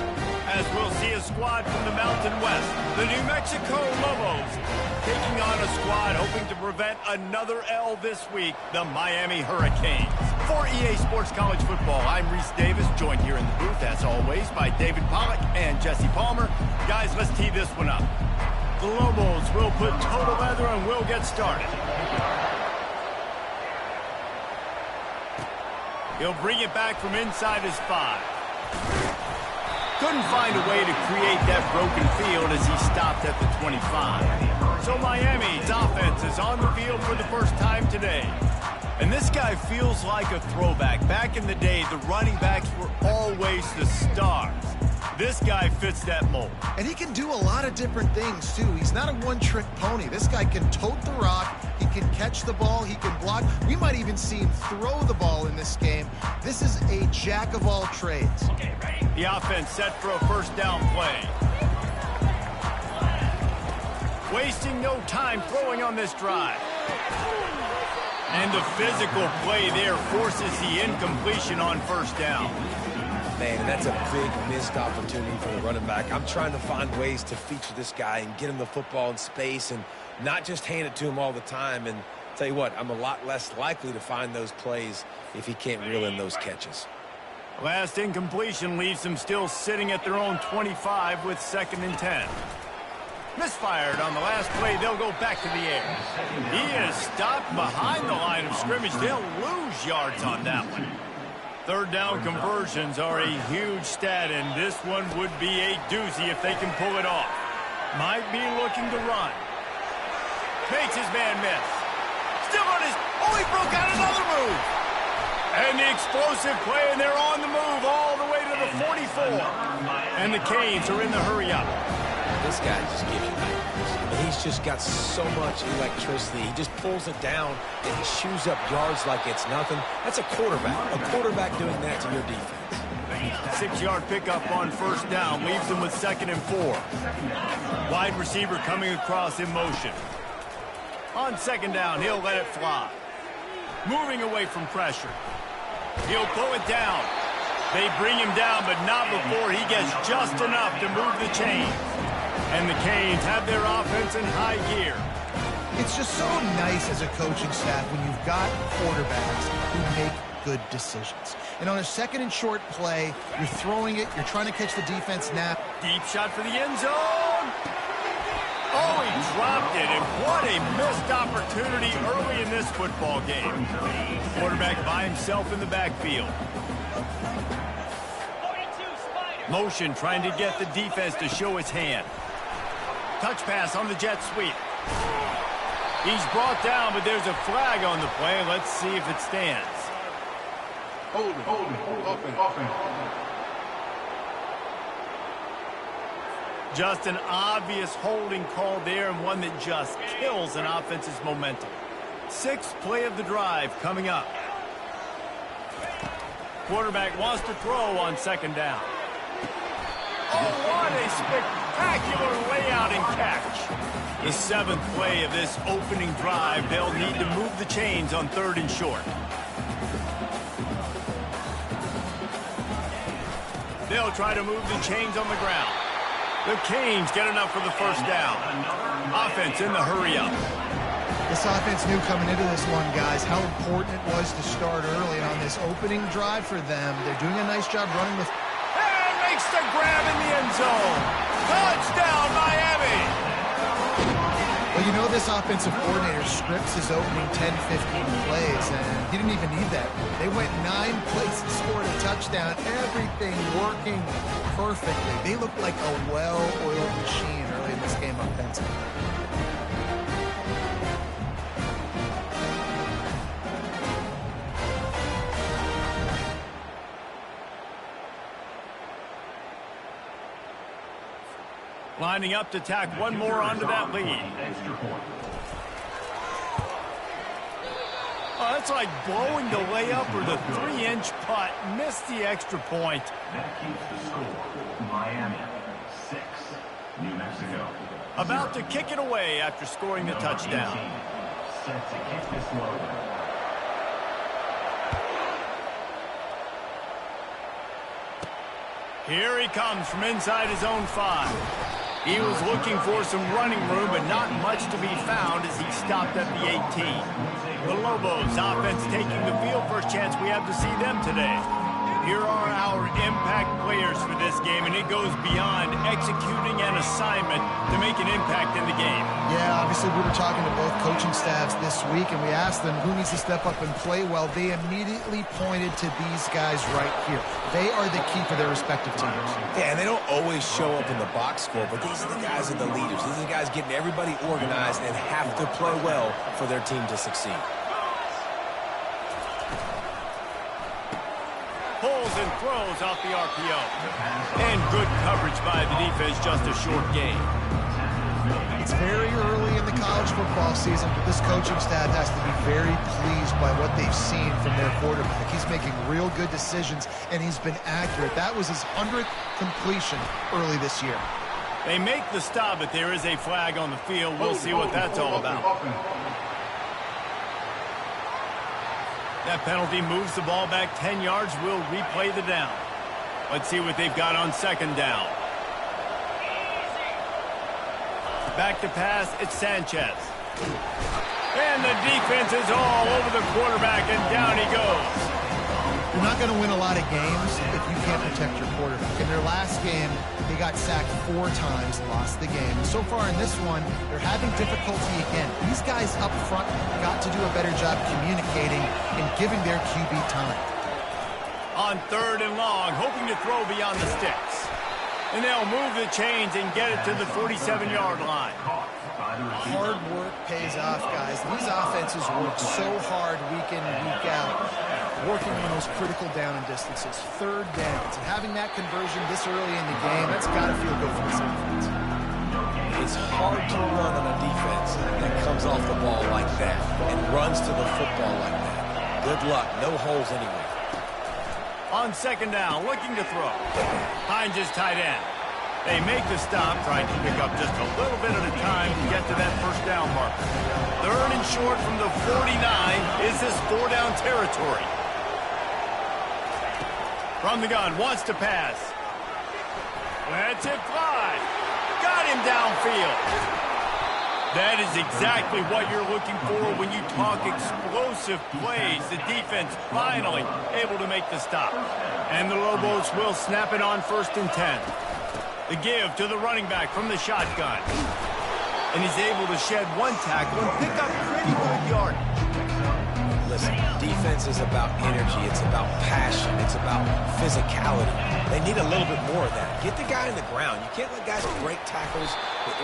as we'll see a squad from the Mountain West, the New Mexico Lobos, taking on a squad hoping to prevent another L this week, the Miami Hurricanes. For EA Sports College Football, I'm Reese Davis, joined here in the booth, as always, by David Pollack and Jesse Palmer. Guys, let's tee this one up. The Lobos will put total leather and we'll get started. He'll bring it back from inside his 5. Couldn't find a way to create that broken field as he stopped at the 25. So Miami's offense is on the field for the first time today. And this guy feels like a throwback. Back in the day, the running backs were always the stars. This guy fits that mold. And he can do a lot of different things, too. He's not a one-trick pony. This guy can tote the rock. He can catch the ball. He can block. We might even see him throw the ball in this game. This is a jack of all trades. Okay, ready? The offense set for a first down play. Wasting no time throwing on this drive. And the physical play there forces the incompletion on first down. Man, that's a big missed opportunity for the running back. I'm trying to find ways to feature this guy and get him the football in space and not just hand it to him all the time. And tell you what, I'm a lot less likely to find those plays if he can't reel in those catches. Last incompletion leaves them still sitting at their own 25 with 2nd and 10. Misfired on the last play. They'll go back to the air. He is stopped behind the line of scrimmage. They'll lose yards on that one. 3rd down conversions are a huge stat, and this one would be a doozy if they can pull it off. Might be looking to run. Makes his man miss. Still on his... Oh, he broke out another move. And the explosive play, and they're on the move all the way to the 44. And the Canes are in the hurry-up. This guy just gives you nightmares. I mean, he's just got so much electricity. He just pulls it down, and he chews up yards like it's nothing. That's a quarterback. A quarterback doing that to your defense. 6-yard pickup on first down leaves them with 2nd and 4. Wide receiver coming across in motion. On 2nd down, he'll let it fly. Moving away from pressure. He'll pull it down. They bring him down, but not before he gets just enough to move the chains. And the Canes have their offense in high gear. It's just so nice as a coaching staff when you've got quarterbacks who make good decisions. And on a 2nd and short play, you're throwing it, you're trying to catch the defense nap. Deep shot for the end zone. Oh, he dropped it, and what a missed opportunity early in this football game. Quarterback by himself in the backfield. Motion trying to get the defense to show his hand. Touch pass on the jet sweep. He's brought down, but there's a flag on the play. Let's see if it stands. Hold it. Just an obvious holding call there, and one that just kills an offense's momentum. 6th play of the drive coming up. Quarterback wants to throw on 2nd down. Oh, what a spectacular layout and catch. The 7th play of this opening drive. They'll need to move the chains on 3rd and short. They'll try to move the chains on the ground. The Canes get enough for the first down. Offense in the hurry-up. This offense knew coming into this one, guys, how important it was to start early. And on this opening drive for them, they're doing a nice job running the... And makes the grab in the end zone. Touchdown, Miami! Well, you know this offensive coordinator scripts his opening 10, 15 plays, and he didn't even need that. They went 9 plays and scored a touchdown. Everything working perfectly. They looked like a well-oiled machine early in this game offensively. Lining up to tack one more onto that lead. Oh, it's like blowing the layup or the 3-inch putt. Missed the extra point. That keeps the score. Miami 6, New Mexico. About to kick it away after scoring the touchdown. 18, set to kick this one. Here he comes from inside his own 5. He was looking for some running room, but not much to be found as he stopped at the 18. The Lobos offense taking the field. First chance we have to see them today. Here are our impact players for this game, and it goes beyond executing an assignment to make an impact in the game. Yeah, obviously we were talking to both coaching staffs this week, and we asked them who needs to step up and play well. They immediately pointed to these guys right here. They are the key for their respective teams. Yeah, and they don't always show up in the box score, but these are the guys that are the leaders. These are the guys getting everybody organized and have to play well for their team to succeed. Pulls and throws off the RPO. And good coverage by the defense, just a short gain. It's very early in the college football season, but this coaching staff has to be very pleased by what they've seen from their quarterback. He's making real good decisions, and he's been accurate. That was his 100th completion early this year. They make the stop, but there is a flag on the field. We'll see what that's all about. That penalty moves the ball back 10 yards. We'll replay the down. Let's see what they've got on second down. Back to pass, it's Sanchez. And the defense is all over the quarterback, and down he goes. You're not going to win a lot of games if you can't protect your quarterback. In their last game, they got sacked 4 times, lost the game. So far in this one, they're having difficulty again. These guys up front got to do a better job communicating and giving their QB time. On 3rd and long, hoping to throw beyond the sticks. And they'll move the chains and get it to the 47-yard line. Hard work pays off, guys. These offenses work so hard week in and week out, working on those critical down and distances, 3rd downs. And having that conversion this early in the game, that's got to feel good for this offense. It's hard to run on a defense that comes off the ball like that and runs to the football like that. Good luck. No holes anywhere. On second down, looking to throw. Hines is tight end. They make the stop, trying to pick up just a little bit at a time to get to that first down marker. 3rd and short from the 49. Is this 4-down territory? From the gun, wants to pass. Lets it fly. Got him downfield. That is exactly what you're looking for when you talk explosive plays. The defense finally able to make the stop. And the Lobos will snap it on 1st and 10. The give to the running back from the shotgun. And he's able to shed 1 tackle and pick up pretty good yardage. Listen, defense is about energy. It's about passion. It's about physicality. They need a little bit more of that. Get the guy in the ground. You can't let guys break tackles.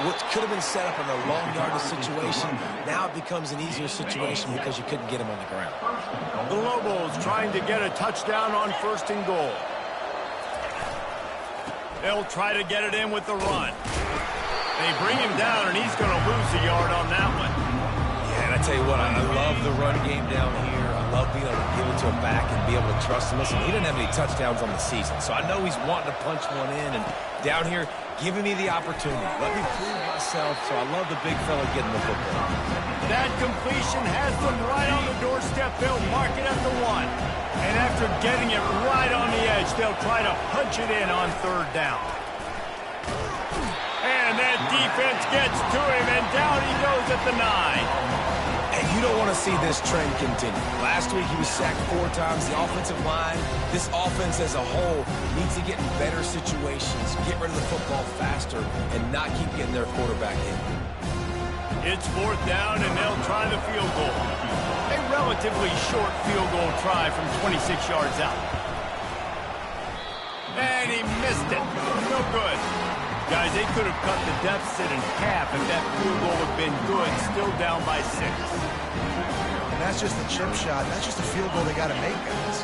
What could have been set up in a long yardage situation, now it becomes an easier situation because you couldn't get him on the ground. The Lobos trying to get a touchdown on 1st and goal. They'll try to get it in with the run. They bring him down, and he's going to lose a yard on that one. Yeah, and I tell you what, I love the run game down here. I love being able to give it to him back and be able to trust him. Listen, he didn't have any touchdowns on the season, so I know he's wanting to punch one in. And down here, giving me the opportunity. Let me prove myself, so I love the big fella getting the football. That completion has them right on the doorstep. They'll mark it at the 1. And after getting it right on the edge, they'll try to punch it in on 3rd down. And that defense gets to him, and down he goes at the 9. And you don't want to see this trend continue. Last week he was sacked 4 times. The offensive line, this offense as a whole, needs to get in better situations, get rid of the football faster, and not keep getting their quarterback in. It's 4th down, and they'll try the field goal. A relatively short field goal try from 26 yards out. And he missed it. No good. Guys, they could have cut the deficit in half if that field goal had been good, still down by 6. And that's just a chip shot. That's just a field goal they got to make, guys.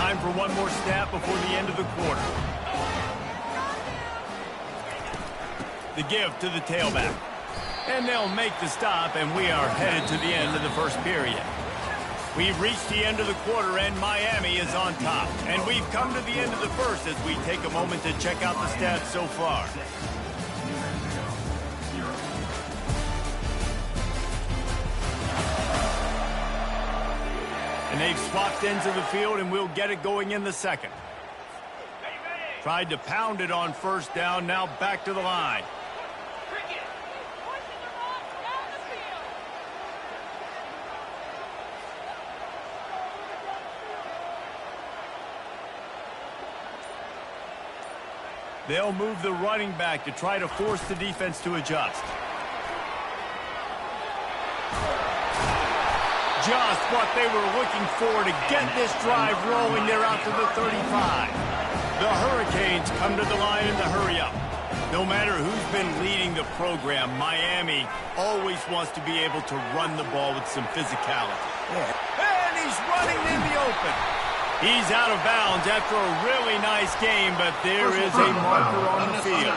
Time for one more snap before the end of the quarter. The give to the tailback. And they'll make the stop, and we are headed to the end of the first period. We've reached the end of the quarter, and Miami is on top. And we've come to the end of the first as we take a moment to check out the stats so far. And they've swapped ends of the field, and we'll get it going in the second. Tried to pound it on first down, now back to the line. They'll move the running back to try to force the defense to adjust. Just what they were looking for to get this drive rolling. They're out to the 35. The Hurricanes come to the line in the hurry-up. No matter who's been leading the program, Miami always wants to be able to run the ball with some physicality. And he's running in the open. He's out of bounds after a really nice game, but there is a marker on the field.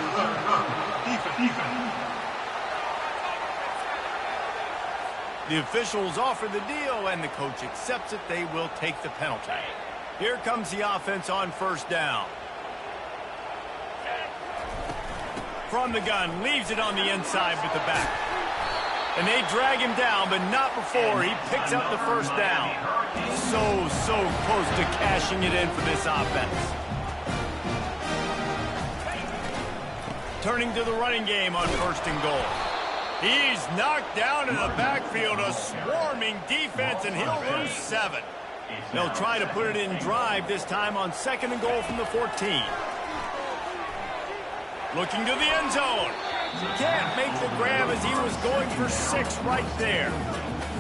The officials offer the deal, and the coach accepts it. They will take the penalty. Here comes the offense on first down. From the gun, leaves it on the inside with the back. And they drag him down, but not before he picks up the first down. So close to cashing it in for this offense. Turning to the running game on first and goal. He's knocked down in the backfield, a swarming defense, and he'll lose 7. They'll try to put it in drive this time on second and goal from the 14. Looking to the end zone. Can't make the grab as he was going for 6 right there.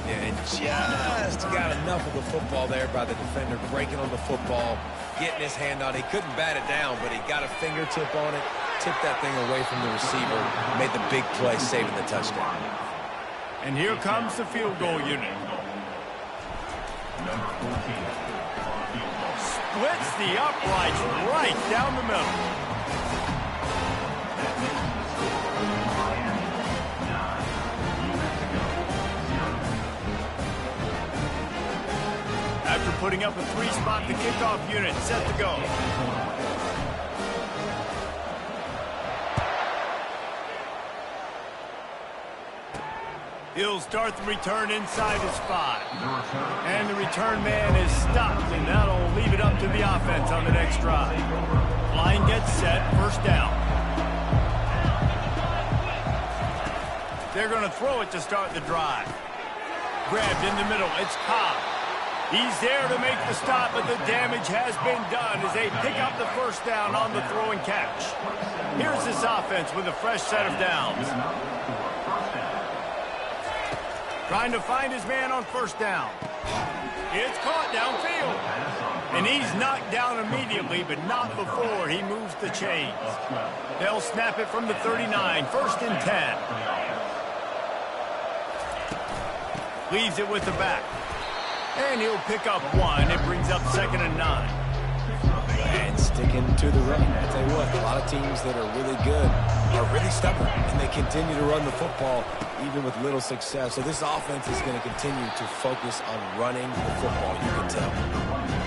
And just got enough of the football there by the defender, breaking on the football, getting his hand on it. He couldn't bat it down, but he got a fingertip on it, tipped that thing away from the receiver, made the big play, saving the touchdown. And here comes the field goal unit. Splits the uprights right down the middle. After putting up a 3-spot, the kickoff unit set to go. He'll start the return inside his 5. And the return man is stopped, and that'll leave it up to the offense on the next drive. Line gets set, first down. They're going to throw it to start the drive. Grabbed in the middle, it's Cobb. He's there to make the stop, but the damage has been done as they pick up the first down on the throw and catch. Here's this offense with a fresh set of downs. Trying to find his man on first down. It's caught downfield. And he's knocked down immediately, but not before he moves the chains. They'll snap it from the 39, first and 10. Leaves it with the back. And he'll pick up 1. It brings up second and 9. And sticking to the run. I tell you what, a lot of teams that are really good are really stubborn, and they continue to run the football even with little success. So this offense is going to continue to focus on running the football, you can tell.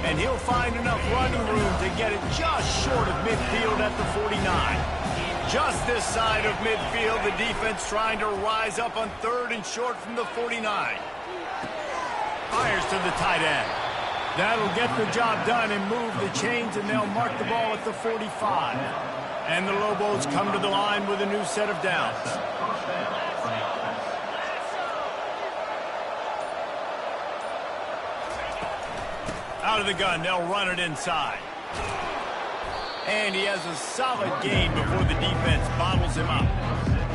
And he'll find enough running room to get it just short of midfield at the 49. Just this side of midfield, the defense trying to rise up on third and short from the 49. Fires to the tight end. That'll get the job done and move the chains, and they'll mark the ball at the 45. And the Lobos come to the line with a new set of downs. Out of the gun, they'll run it inside. And he has a solid gain before the defense bottles him up.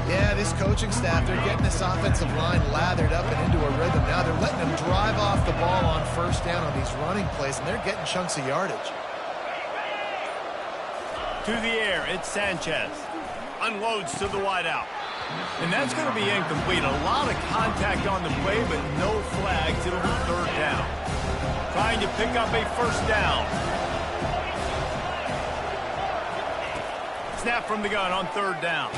Yeah, this coaching staff, they're getting this offensive line lathered up and into a rhythm. Now they're letting them drive off the ball on first down on these running plays, and they're getting chunks of yardage. To the air, it's Sanchez. Unloads to the wideout. And that's going to be incomplete. A lot of contact on the play, but no flags. It'll be third down. Trying to pick up a first down. Snap from the gun on third down.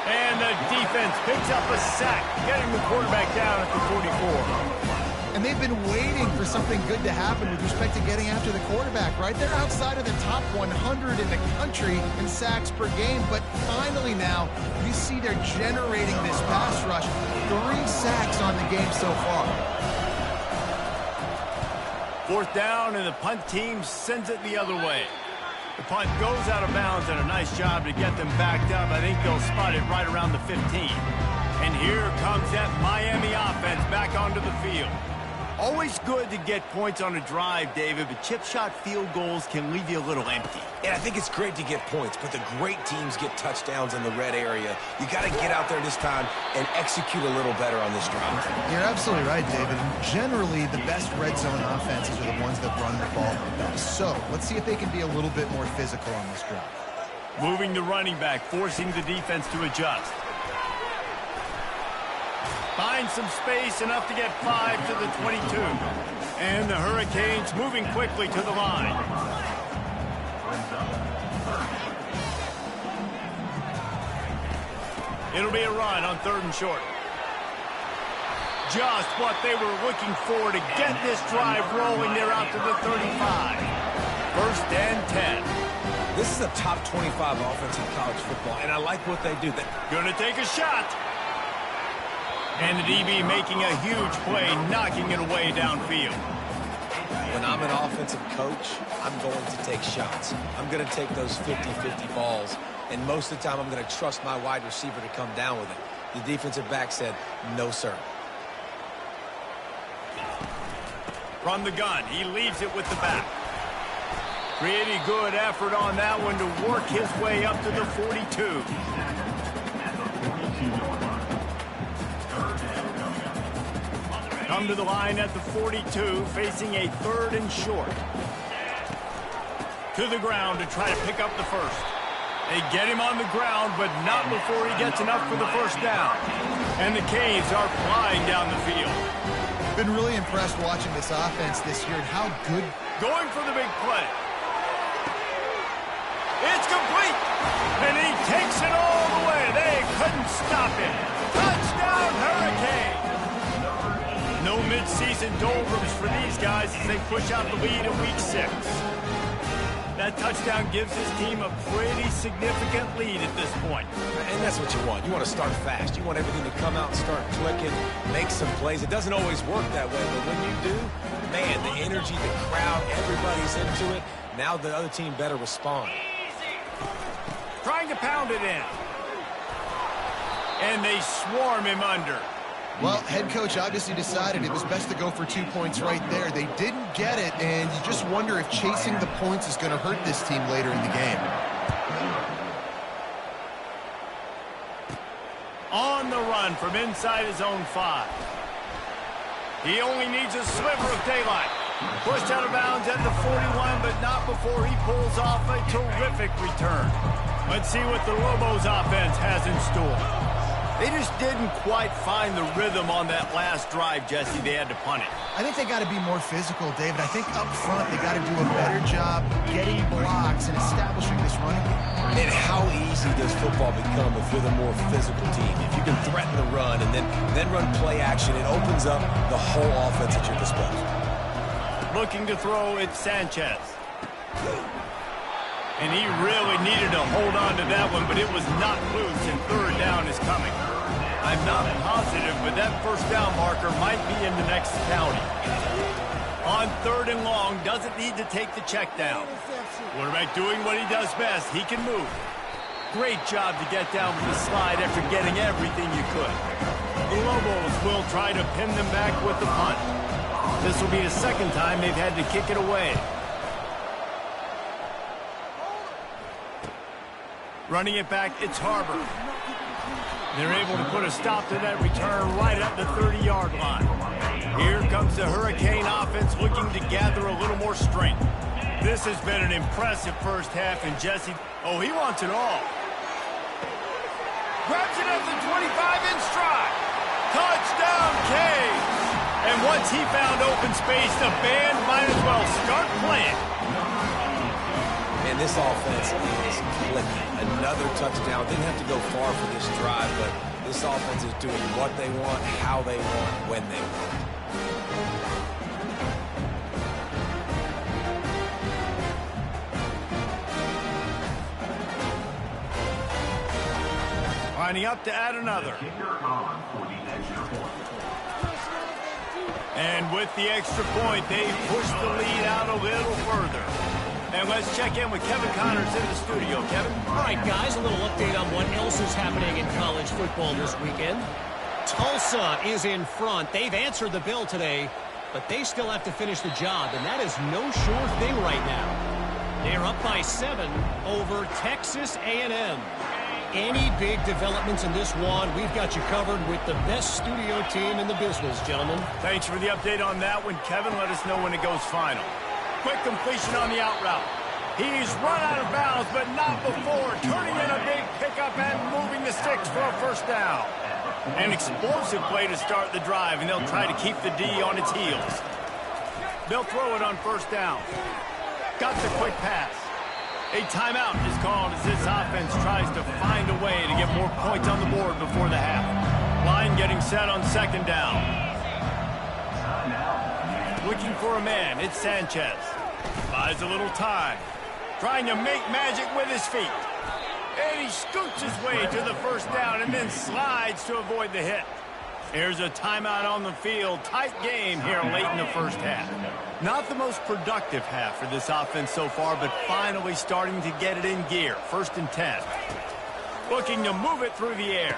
And the defense picks up a sack, getting the quarterback down at the 44. And they've been waiting for something good to happen with respect to getting after the quarterback, right? They're outside of the top 100 in the country in sacks per game, but finally now you see they're generating this pass rush. 3 sacks on the game so far. 4th down, and the punt team sends it the other way. The punt goes out of bounds, and a nice job to get them backed up. I think they'll spot it right around the 15. And here comes that Miami offense back onto the field. Always good to get points on a drive, David, but chip shot field goals can leave you a little empty. And I think it's great to get points, but the great teams get touchdowns in the red area. You got to get out there this time and execute a little better on this drive. You're absolutely right, David. Generally, the best red zone offenses are the ones that run the ball the best. So let's see if they can be a little bit more physical on this drive. Moving the running back, forcing the defense to adjust. Finds some space, enough to get 5 to the 22. And the Hurricanes moving quickly to the line. It'll be a run on 3rd and short. Just what they were looking for to get this drive rolling. They're out to the 35. 1st and 10. This is a top 25 offense in college football, and I like what they do. Gonna take a shot. And the DB making a huge play, knocking it away downfield. When I'm an offensive coach, I'm going to take shots. I'm going to take those 50-50 balls, and most of the time I'm going to trust my wide receiver to come down with it. The defensive back said, no, sir. From the gun, he leaves it with the back. Pretty good effort on that one to work his way up to the 42. Come to the line at the 42, facing a 3rd and short. To the ground to try to pick up the first. They get him on the ground, but not before he gets enough for the 1st down. And the Canes are flying down the field. Been really impressed watching this offense this year and how good. Going for the big play. It's complete. And he takes it all the way. They couldn't stop him. Touchdown, Hurricane. No mid-season doldrums for these guys as they push out the lead in Week 6. That touchdown gives his team a pretty significant lead at this point. And that's what you want. You want to start fast. You want everything to come out and start clicking, make some plays. It doesn't always work that way, but when you do, man, the energy, the crowd, everybody's into it. Now the other team better respond. Trying to pound it in. And they swarm him under. Well, head coach obviously decided it was best to go for 2 points right there. They didn't get it, and you just wonder if chasing the points is going to hurt this team later in the game. On the run from inside his own 5. He only needs a sliver of daylight. Pushed out of bounds at the 41, but not before he pulls off a terrific return. Let's see what the Lobos offense has in store. They just didn't quite find the rhythm on that last drive, Jesse. They had to punt it. I think they got to be more physical, David. I think up front they got to do a better job getting blocks and establishing this running game. And how easy does football become if you're the more physical team? If you can threaten the run and then run play action, it opens up the whole offense at your disposal. Looking to throw, it's Sanchez. And he really needed to hold on to that one, but it was not loose, and 3rd down is coming. I'm not positive, but that 1st down marker might be in the next county. On 3rd and long, doesn't need to take the check down. Quarterback doing what he does best. He can move. Great job to get down with the slide after getting everything you could. The Lobos will try to pin them back with the punt. This will be the 2nd time they've had to kick it away. Running it back, it's Harbor. They're able to put a stop to that return right at the 30-yard line. Here comes the Hurricane offense looking to gather a little more strength. This has been an impressive 1st half, and Jesse, he wants it all. Grabs it at the 25 in stride. Touchdown, Canes! And once he found open space, the band might as well start playing. And this offense is clicking. Another touchdown. Didn't have to go far for this drive, but this offense is doing what they want, how they want, when they want. Lining up to add another. And with the extra point, they push the lead out a little further. And let's check in with Kevin Connors in the studio. Kevin? All right, guys, a little update on what else is happening in college football this weekend. Tulsa is in front. They've answered the bell today, but they still have to finish the job, and that is no sure thing right now. They're up by 7 over Texas A&M. Any big developments in this one, we've got you covered with the best studio team in the business, gentlemen. Thanks for the update on that one, Kevin. Let us know when it goes final. Quick completion on the out route. He's run out of bounds, but not before turning in a big pickup and moving the sticks for a first down. An explosive play to start the drive, and they'll try to keep the D on its heels. They'll throw it on first down. Got the quick pass. A timeout is called as this offense tries to find a way to get more points on the board before the half. Line getting set on second down. Looking for a man, it's Sanchez. Buys a little time. Trying to make magic with his feet. And he scoots his way to the first down and then slides to avoid the hit. Here's a timeout on the field. Tight game here late in the first half. Not the most productive half for this offense so far, but finally starting to get it in gear. 1st and 10. Looking to move it through the air.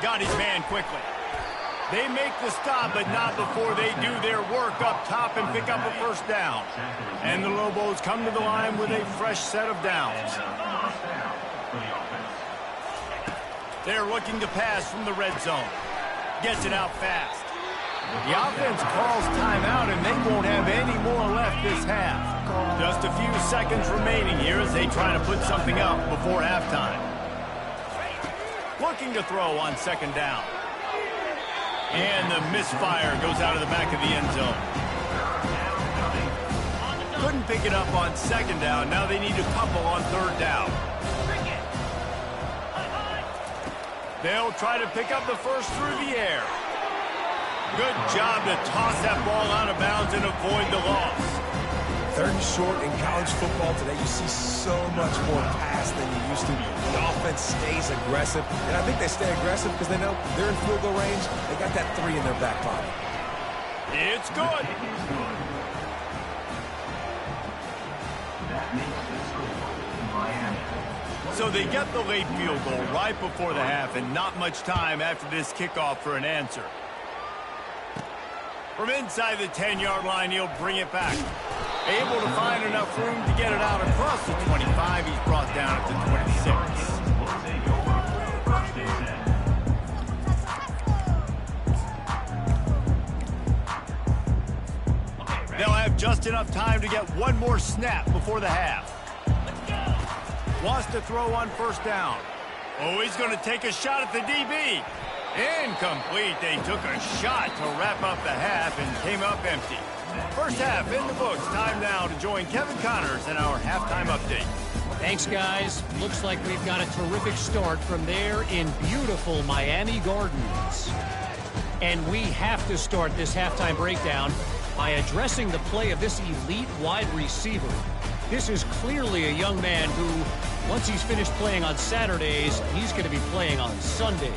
Got his man quickly. They make the stop, but not before they do their work up top and pick up a first down. And the Lobos come to the line with a fresh set of downs. They're looking to pass from the red zone. Gets it out fast. The offense calls timeout, and they won't have any more left this half. Just a few seconds remaining here as they try to put something up before halftime. Looking to throw on second down. And the misfire goes out of the back of the end zone. Couldn't pick it up on second down. Now they need a couple on third down. They'll try to pick up the first through the air. Good job to toss that ball out of bounds and avoid the loss. 3rd and short in college football today. You see so much more pass than you used to. The offense stays aggressive, and I think they stay aggressive because they know they're in field goal range. They got that 3 in their back pocket. It's good. That makes the score Miami. So they get the late field goal right before the half, and not much time after this kickoff for an answer. From inside the 10-yard line, he'll bring it back. Able to find enough room to get it out across the 25. He's brought down at the 26. They'll have just enough time to get one more snap before the half. Wants to throw on first down. Oh, he's going to take a shot at the DB. Incomplete. They took a shot to wrap up the half and came up empty. First half in the books. Time now to join Kevin Connors in our halftime update. Thanks, guys. Looks like we've got a terrific start from there in beautiful Miami Gardens. And we have to start this halftime breakdown by addressing the play of this elite wide receiver. This is clearly a young man who, once he's finished playing on Saturdays, he's going to be playing on Sundays.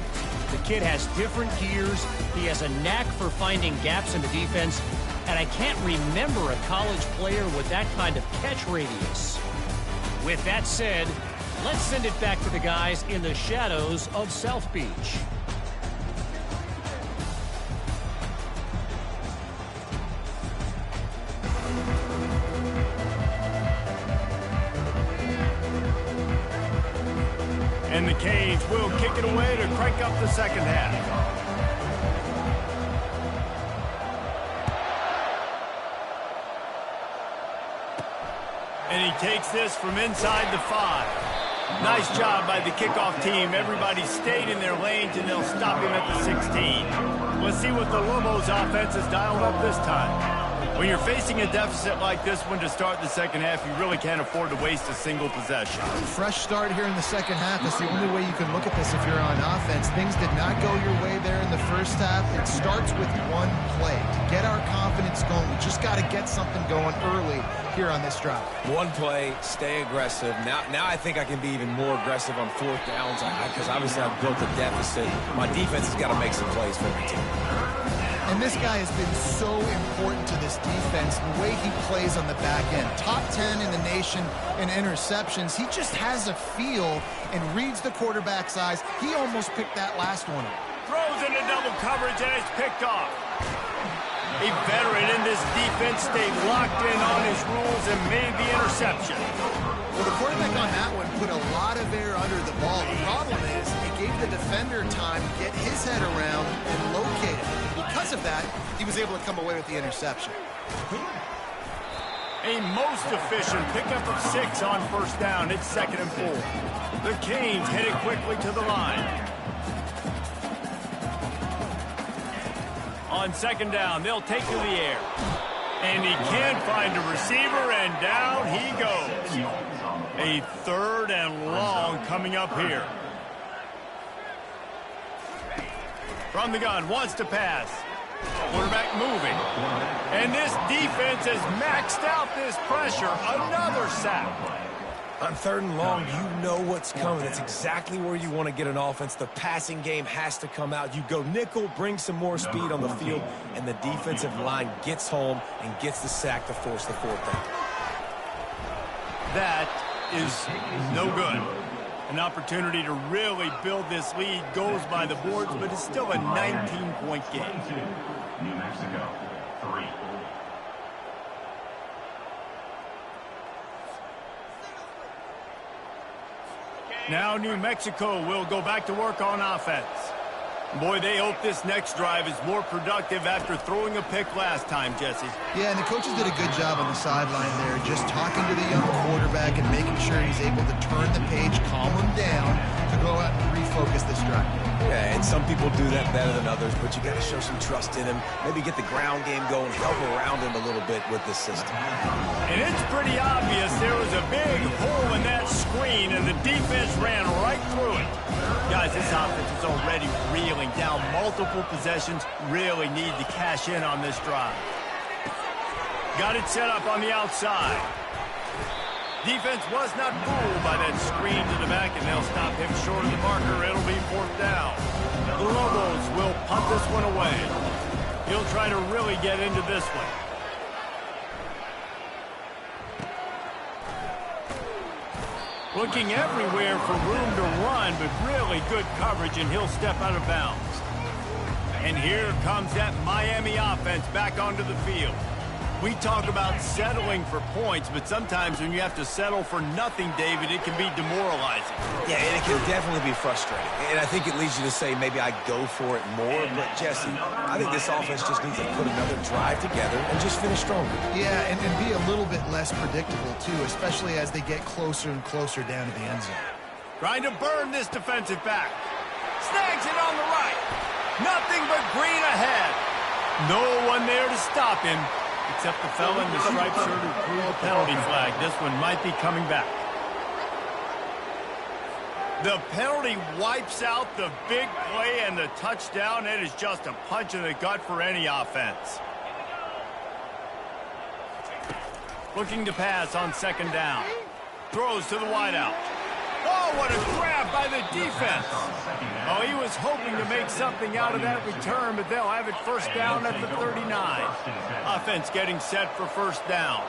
The kid has different gears. He has a knack for finding gaps in the defense. And I can't remember a college player with that kind of catch radius. With that said, let's send it back to the guys in the shadows of South Beach. And the Canes will kick it away to crank up the second half. And he takes this from inside the 5. Nice job by the kickoff team. Everybody stayed in their lanes, and they'll stop him at the 16. Let's see what the Lobos offense has dialed up this time. When you're facing a deficit like this one to start the second half, you really can't afford to waste a single possession. Fresh start here in the second half. That's the only way you can look at this if you're on offense. Things did not go your way there in the first half. It starts with one play. To get our confidence going, we just got to get something going early here on this drive. One play, stay aggressive. Now I think I can be even more aggressive on fourth downs because obviously I've built a deficit. My defense has got to make some plays for me too. And this guy has been so important to this defense, the way he plays on the back end. Top 10 in the nation in interceptions. He just has a feel and reads the quarterback's eyes. He almost picked that last one up. Throws into double coverage, and it's picked off. A veteran in this defense stayed locked in on his rules and made the interception. Well, the quarterback on that one put a lot of air under the ball. The problem is it gave the defender time to get his head around and locate it. Because of that, he was able to come away with the interception. A most efficient pickup of 6 on first down. It's 2nd and 4. The Canes headed quickly to the line. On 2nd down, they'll take to the air. And he can't find a receiver, and down he goes. A 3rd and long coming up here. From the gun, wants to pass. Quarterback moving. And this defense has maxed out this pressure. Another sack. On 3rd and long, you know what's coming. That's exactly where you want to get an offense. The passing game has to come out. You go nickel, bring some more speed on the field, and the defensive line gets home and gets the sack to force the 4th down. That is no good. An opportunity to really build this lead goes by the boards, but it's still a 19-point game. New Mexico, 3. Now New Mexico will go back to work on offense. Boy, they hope this next drive is more productive after throwing a pick last time, Jesse. Yeah, and the coaches did a good job on the sideline there, just talking to the young quarterback and making sure he's able to turn the page, calm him down, to go out and refocus this drive. Yeah, and some people do that better than others, but you got to show some trust in him. Maybe get the ground game going, help around him a little bit with this system. And it's pretty obvious there was a big hole in that screen, and the defense ran right through it. Guys, this offense is already reeling down multiple possessions. Really need to cash in on this drive. Got it set up on the outside. Defense was not fooled by that screen to the back, and they'll stop him short of the marker. It'll be 4th down. The Lobos will punt this one away. He'll try to really get into this one. Looking everywhere for room to run, but really good coverage, and he'll step out of bounds. And here comes that Miami offense back onto the field. We talk about settling for points, but sometimes when you have to settle for nothing, David, it can be demoralizing. Yeah, and it can definitely be frustrating. And I think it leads you to say maybe I go for it more. But, Jesse, I think this offense just needs to put another drive together and just finish stronger. Yeah, and be a little bit less predictable, too, especially as they get closer and closer down to the end zone. Trying to burn this defensive back. Snags it on the right. Nothing but green ahead. No one there to stop him. Except the fella in the striped shirt who threw the penalty flag. This one might be coming back. The penalty wipes out the big play and the touchdown. It is just a punch in the gut for any offense. Looking to pass on 2nd down. Throws to the wideout. Oh, what a grab by the defense. Oh, he was hoping to make something out of that return, but they'll have it 1st down at the 39. Offense getting set for 1st down.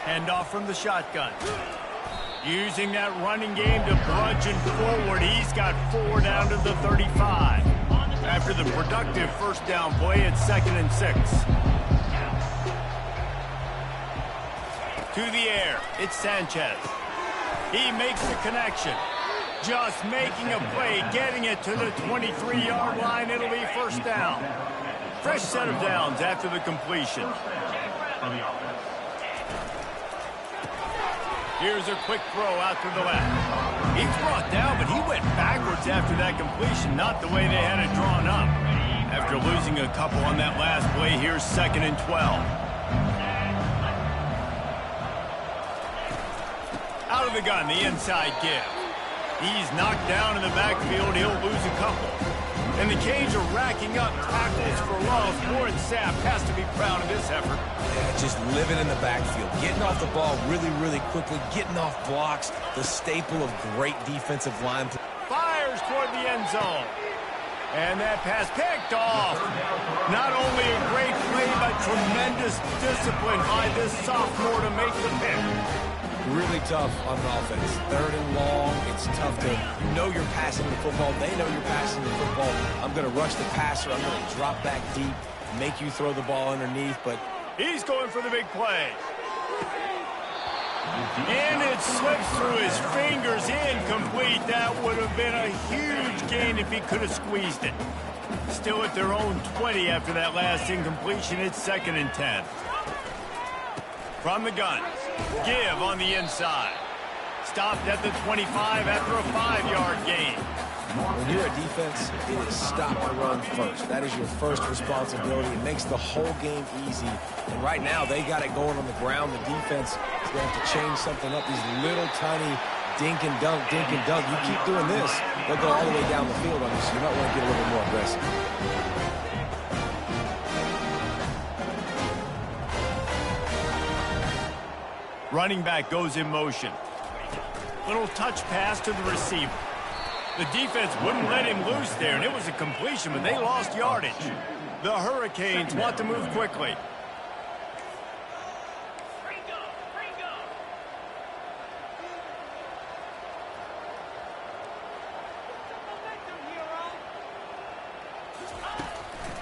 Handoff from the shotgun. Using that running game to bludgeon forward. He's got 4 down to the 35. After the productive 1st down play, it's 2nd and 6. To the air, it's Sanchez. He makes the connection. Just making a play, getting it to the 23-yard line. It'll be 1st down. Fresh set of downs after the completion. Here's a quick throw out to the left. He's brought down, but he went backwards after that completion, not the way they had it drawn up. After losing a couple on that last play, here's 2nd and 12. Out of the gun, the inside give. He's knocked down in the backfield. He'll lose a couple. And the Canes are racking up tackles for loss. Warren Sapp has to be proud of this effort. Yeah, just living in the backfield, getting off the ball really, really quickly, getting off blocks, the staple of great defensive line play. Fires toward the end zone. And that pass picked off. Not only a great play, but tremendous discipline by this sophomore to make the pick. Really tough on offense. 3rd and long. It's tough to know you're passing the football. They know you're passing the football. I'm going to rush the passer. I'm going to drop back deep, make you throw the ball underneath, but he's going for the big play. And it slips through his fingers, incomplete. That would have been a huge gain if he could have squeezed it. Still at their own 20 after that last incompletion. It's 2nd and 10. From the gun, give on the inside. Stopped at the 25 after a 5-yard gain. When you're a defense, it is stop the run first. That is your first responsibility. It makes the whole game easy. And right now, they got it going on the ground. The defense is going to have to change something up. These little tiny dink and dunk, dink and dunk. You keep doing this, they'll go all the way down the field on you, so you might want to get a little bit more aggressive. Running back goes in motion. Little touch pass to the receiver. The defense wouldn't let him loose there, and it was a completion, but they lost yardage. The Hurricanes want to move quickly.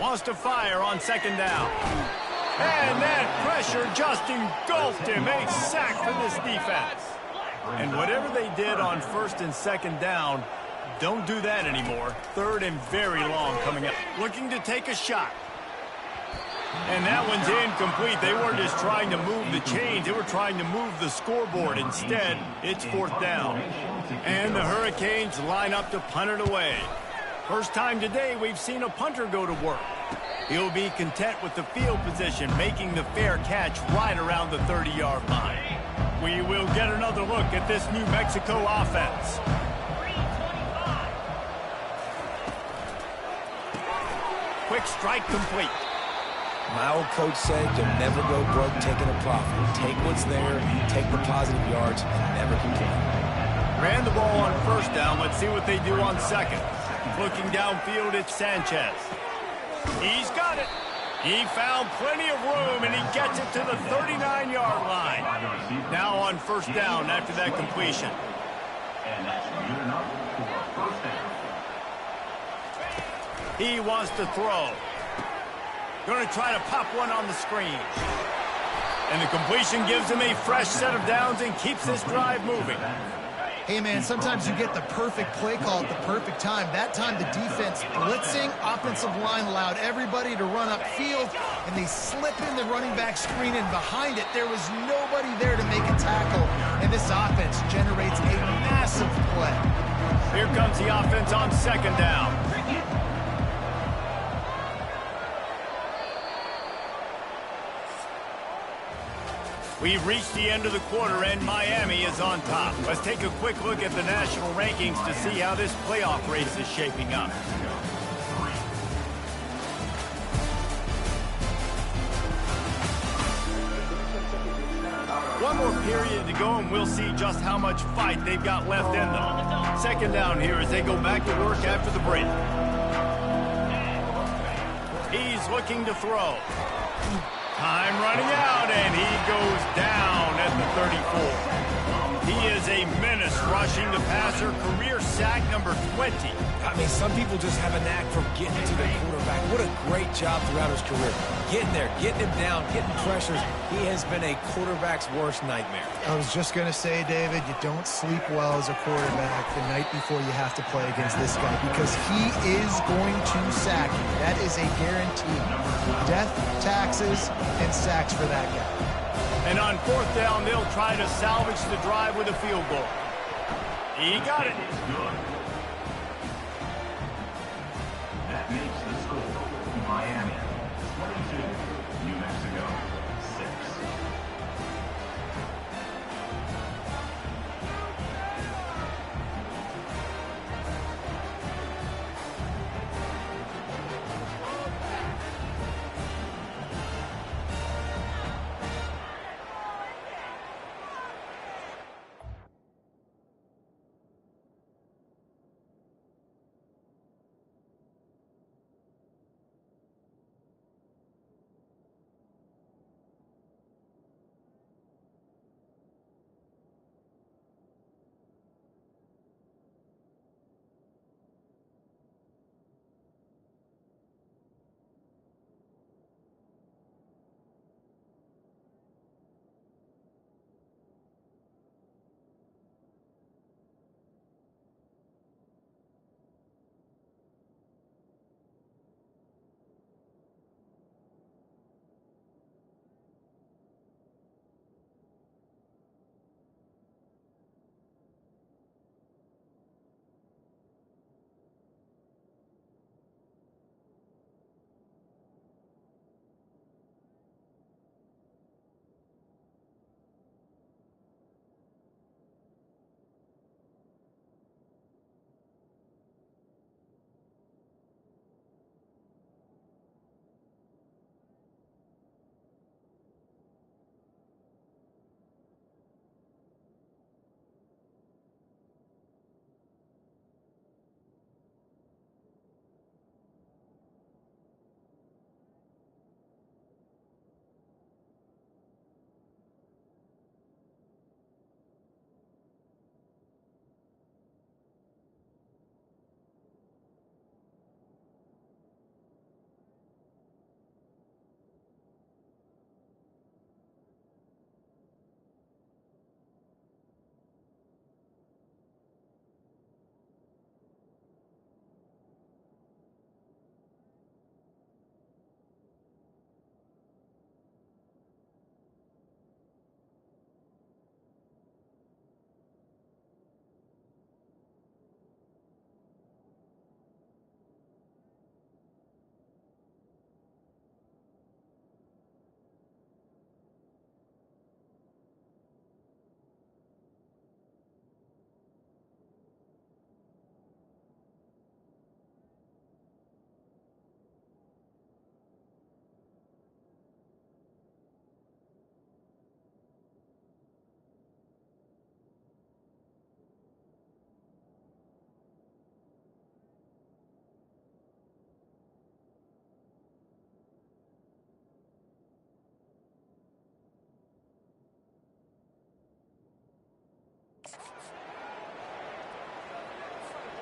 Wants to fire on 2nd down. And that pressure just engulfed him. A sack for this defense. And whatever they did on 1st and 2nd down, don't do that anymore. 3rd and very long coming up. Looking to take a shot. And that one's incomplete. They weren't just trying to move the chains. They were trying to move the scoreboard. Instead, it's 4th down. And the Hurricanes line up to punt it away. First time today we've seen a punter go to work. He'll be content with the field position, making the fair catch right around the 30-yard line. We will get another look at this New Mexico offense. Quick strike complete. My old coach said you'll never go broke taking a profit. Take what's there, take the positive yards, and never complain. Ran the ball on 1st down. Let's see what they do on 2nd. Looking downfield, it's Sanchez. He's got it. He found plenty of room, and he gets it to the 39-yard line. Now on 1st down after that completion. And that's good enough for 1st down. He wants to throw. Going to try to pop one on the screen. And the completion gives him a fresh set of downs and keeps this drive moving. Hey, man, sometimes you get the perfect play call at the perfect time. That time, the defense blitzing, offensive line allowed everybody to run upfield, and they slip in the running back screen, and behind it, there was nobody there to make a tackle, and this offense generates a massive play. Here comes the offense on 2nd down. We've reached the end of the quarter, and Miami is on top. Let's take a quick look at the national rankings to see how this playoff race is shaping up. One more period to go, and we'll see just how much fight they've got left in them. 2nd down here as they go back to work after the break. He's looking to throw. Time running out, and he goes down at the 34. He is a menace rushing the passer. Career sack number 20. I mean, some people just have a knack for getting to their quarterback. What a great job throughout his career. Getting there, getting him down, getting pressures. He has been a quarterback's worst nightmare. I was just going to say, David, you don't sleep well as a quarterback the night before you have to play against this guy because he is going to sack you. That is a guarantee. Death, taxes, and sacks for that guy. And on 4th down, they'll try to salvage the drive with a field goal. He got it. That makes the score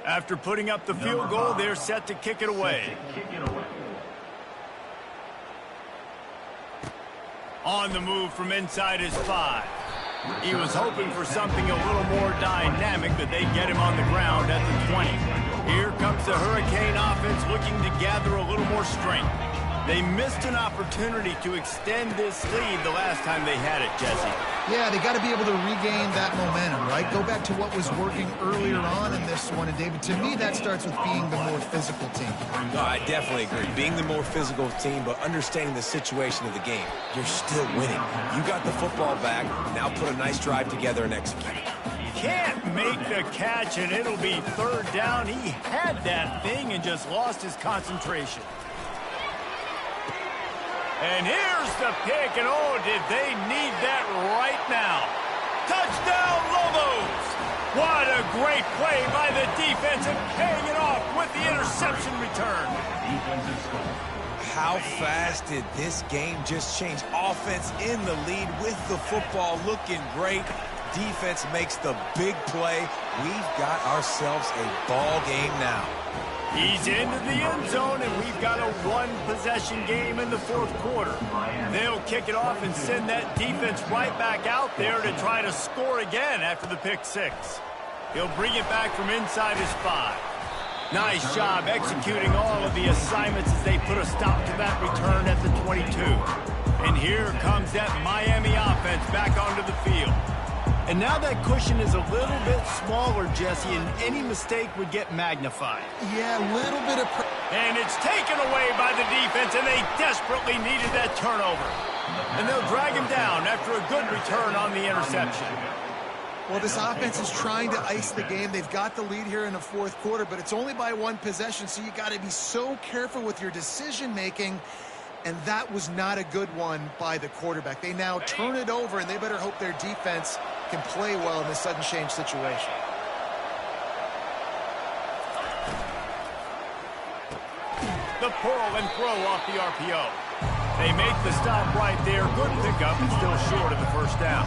After putting up the field goal, they're set to kick it away. On the move from inside his 5. He was hoping for something a little more dynamic, but they get him on the ground at the 20. Here comes the Hurricane offense looking to gather a little more strength. They missed an opportunity to extend this lead the last time they had it, Jesse. Yeah, they got to be able to regain that momentum, right? Go back to what was working earlier on in this one. And, David, to me, that starts with being the more physical team. No, I definitely agree. Being the more physical team, but understanding the situation of the game. You're still winning. You got the football back. Now put a nice drive together and execute. Can't make the catch, and it'll be 3rd down. He had that thing and just lost his concentration. And here's the pick, and oh, did they need that right now. Touchdown, Lobos! What a great play by the defense and paying it off with the interception return. How fast did this game just change? Offense in the lead with the football looking great. Defense makes the big play. We've got ourselves a ball game now. He's into the end zone, and we've got a 1-possession game in the 4th quarter. They'll kick it off and send that defense right back out there to try to score again after the pick 6. He'll bring it back from inside his 5. Nice job executing all of the assignments as they put a stop to that return at the 22. And here comes that Miami offense back onto the field. And now that cushion is a little bit smaller, Jesse, and any mistake would get magnified. Yeah, a little bit of... And it's taken away by the defense, and they desperately needed that turnover. And they'll drag him down after a good return on the interception. Well, this offense is trying to ice the game. They've got the lead here in the 4th quarter, but it's only by 1 possession, so you got to be so careful with your decision-making. And that was not a good one by the quarterback. They now turn it over, and they better hope their defense can play well in this sudden change situation. The pull and throw off the RPO. They make the stop right there. Good pickup, and still short of the 1st down.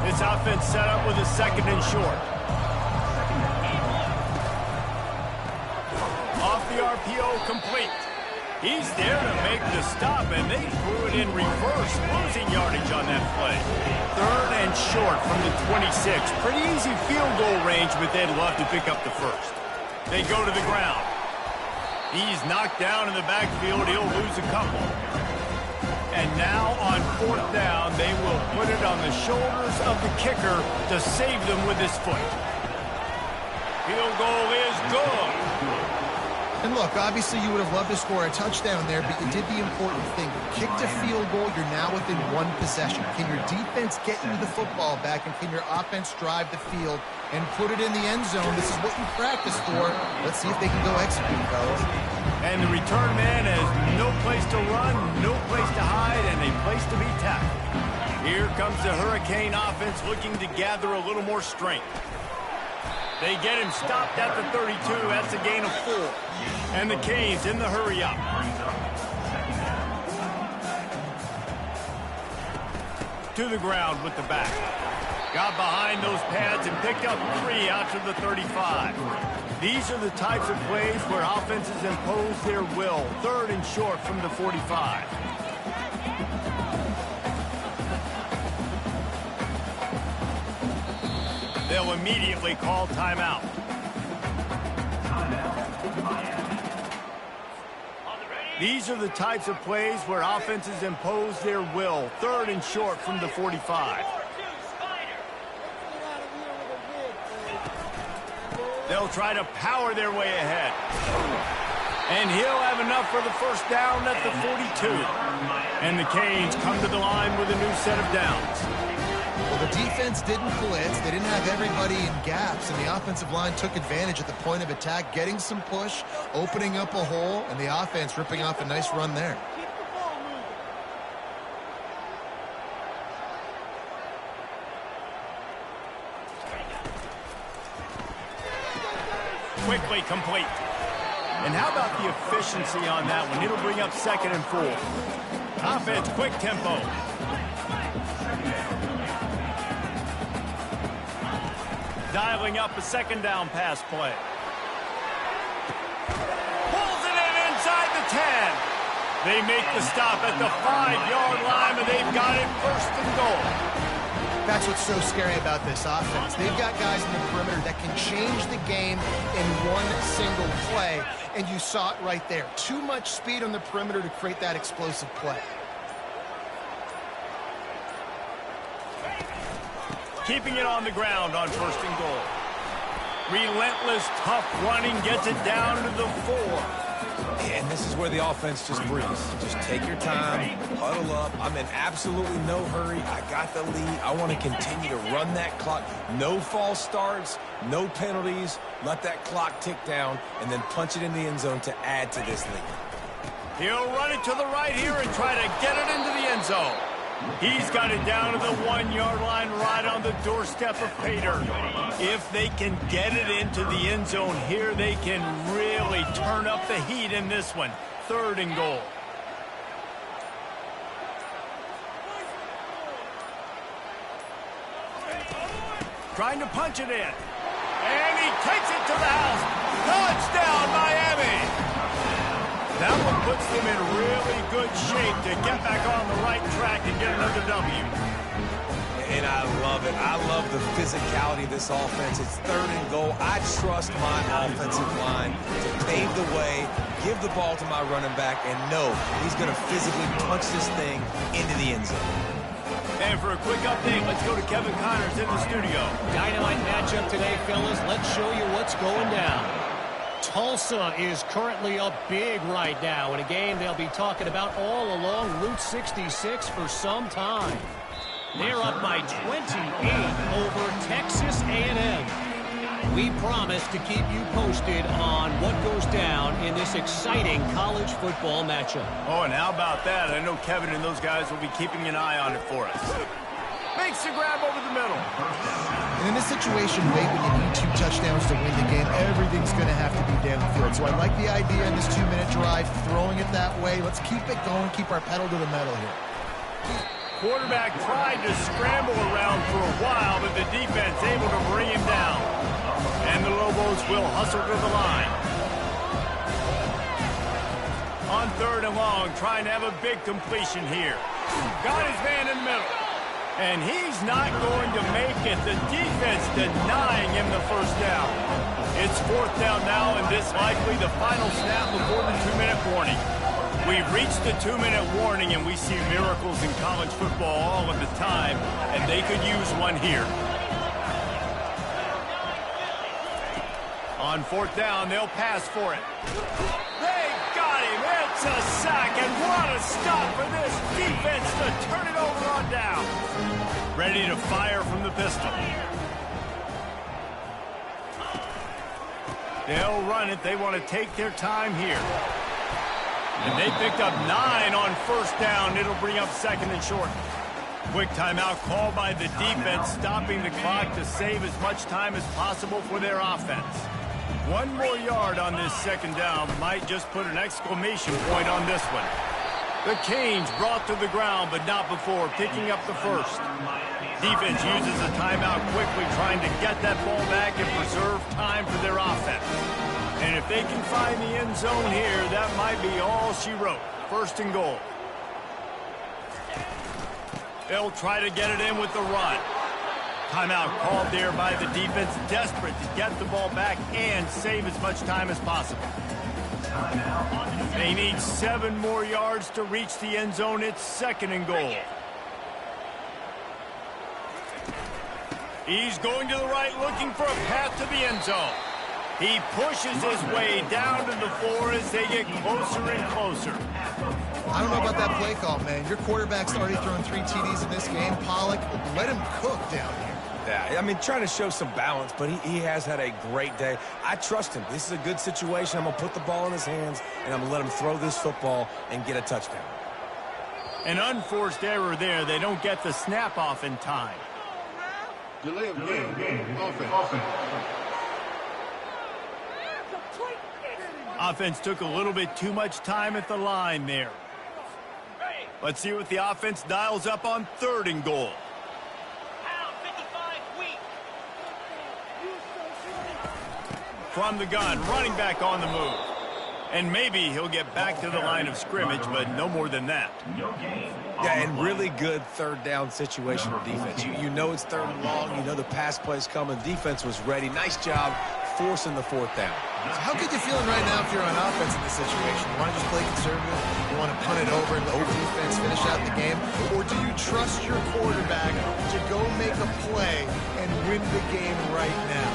This offense set up with a 2nd and short. Off the RPO, complete. He's there to make the stop, and they threw it in reverse, losing yardage on that play. 3rd and short from the 26. Pretty easy field goal range, but they'd love to pick up the 1st. They go to the ground. He's knocked down in the backfield. He'll lose a couple. And now on 4th down, they will put it on the shoulders of the kicker to save them with his foot. Field goal is good. And look, obviously you would have loved to score a touchdown there, but you did the important thing. Kicked a field goal, you're now within 1 possession. Can your defense get you the football back, and can your offense drive the field and put it in the end zone? This is what you practice for. Let's see if they can go execute, fellas. And the return man has no place to run, no place to hide, and a place to be tackled. Here comes the Hurricane offense looking to gather a little more strength. They get him stopped at the 32. That's a gain of 4. And the Canes in the hurry up. To the ground with the back. Got behind those pads and picked up 3 out to the 35. These are the types of plays where offenses impose their will. 3rd and short from the 45. They'll immediately call timeout. These are the types of plays where offenses impose their will. 3rd and short from the 45. They'll try to power their way ahead. And he'll have enough for the 1st down at the 42. And the Canes come to the line with a new set of downs. Well, the defense didn't blitz. They didn't have everybody in gaps, and the offensive line took advantage at the point of attack, getting some push, opening up a hole, and the offense ripping off a nice run there. Quickly complete. And how about the efficiency on that one? It'll bring up 2nd and 4. Offense, quick tempo. Dialing up a 2nd down pass play. Pulls it in inside the 10. They make the stop at the 5-yard line, and they've got it first and goal. That's what's so scary about this offense. They've got guys in the perimeter that can change the game in one single play, and you saw it right there. Too much speed on the perimeter to create that explosive play. Keeping it on the ground on first and goal. Relentless, tough running gets it down to the 4. And this is where the offense just breathes. Just take your time, huddle up. I'm in absolutely no hurry. I got the lead. I want to continue to run that clock. No false starts, no penalties. Let that clock tick down, and then punch it in the end zone to add to this lead. He'll run it to the right here and try to get it into the end zone. He's got it down to the 1-yard line right on the doorstep of Pater. If they can get it into the end zone here, they can really turn up the heat in this one. Third and goal. Trying to punch it in. And he takes it to the house. Touchdown, Miami! That one puts them in really good shape to get back on the right track and get another W. And I love it. I love the physicality of this offense. It's third and goal. I trust my offensive line to pave the way, give the ball to my running back, and know he's going to physically punch this thing into the end zone. And for a quick update, let's go to Kevin Connors in the studio. Dynamite matchup today, fellas. Let's show you what's going down. Tulsa is currently up big right now in a game they'll be talking about all along Route 66 for some time. They're up by 28 over Texas A&M. We promise to keep you posted on what goes down in this exciting college football matchup. Oh, and how about that? I know Kevin and those guys will be keeping an eye on it for us. Makes the grab over the middle. And in this situation, late when you need 2 touchdowns to win the game, everything's going to have to be downfield. So I like the idea in this 2-minute drive, throwing it that way. Let's keep it going, keep our pedal to the metal here. Quarterback tried to scramble around for a while, but the defense able to bring him down. And the Lobos will hustle to the line. On third and long, trying to have a big completion here. Got his man in the middle. And he's not going to make it. The defense denying him the first down. It's fourth down now, and this likely the final snap before the 2-minute warning. We've reached the 2-minute warning, and we see miracles in college football all of the time, and they could use one here. On fourth down, they'll pass for it. They got him. It's a sack, and what a stop for this defense to turn it over on down. Ready to fire from the pistol. They'll run it. They want to take their time here. And they picked up 9 on first down. It'll bring up second and short. Quick timeout called by the defense, stopping the clock to save as much time as possible for their offense. 1 more yard on this second down might just put an exclamation point on this one. The Canes brought to the ground, but not before picking up the first. Defense uses a timeout quickly, trying to get that ball back and preserve time for their offense. And if they can find the end zone here, that might be all she wrote. First and goal. They'll try to get it in with the run. Timeout called there by the defense, desperate to get the ball back and save as much time as possible. They need 7 more yards to reach the end zone. It's second and goal. He's going to the right, looking for a path to the end zone. He pushes his way down to the 4 as they get closer and closer. I don't know about that play call, man. Your quarterback's already thrown 3 TDs in this game. Pollock, let him cook down here. Yeah, I mean, trying to show some balance, but he has had a great day. I trust him. This is a good situation. I'm going to put the ball in his hands, and I'm going to let him throw this football and get a touchdown. An unforced error there. They don't get the snap off in time. Delay of game. Offense. Offense took a little bit too much time at the line there. Let's see what the offense dials up on third and goal. From the gun, running back on the move. And maybe he'll get back to the line of scrimmage, but no more than that. Yeah, and really good third down situational defense. You know it's third and long. You know the pass play's coming. Defense was ready. Nice job forcing the fourth down. So how good you feeling right now if you're on offense in this situation? You want to just play conservative? You want to punt it over and let your defense finish out the game? Or do you trust your quarterback to go make a play and win the game right now?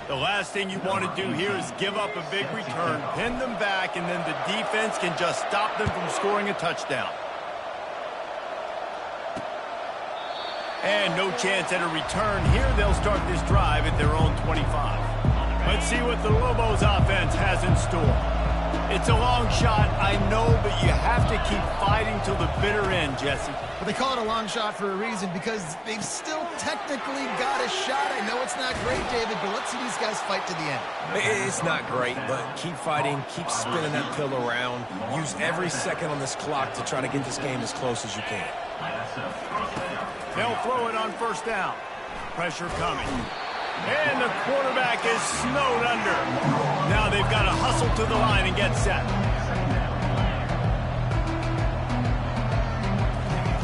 The last thing you want to do here is give up a big return, pin them back, and then the defense can just stop them from scoring a touchdown. And no chance at a return here. They'll start this drive at their own 25. Let's see what the Lobos offense has in store. It's a long shot, I know, but you have to keep fighting till the bitter end, Jesse. But they call it a long shot for a reason, because they've still technically got a shot. I know it's not great, David, but let's see these guys fight to the end. It's not great, but keep fighting, keep spinning that pill around. Use every second on this clock to try to get this game as close as you can. They'll throw it on first down. Pressure coming. And the quarterback is snowed under. Now they've got to hustle to the line and get set.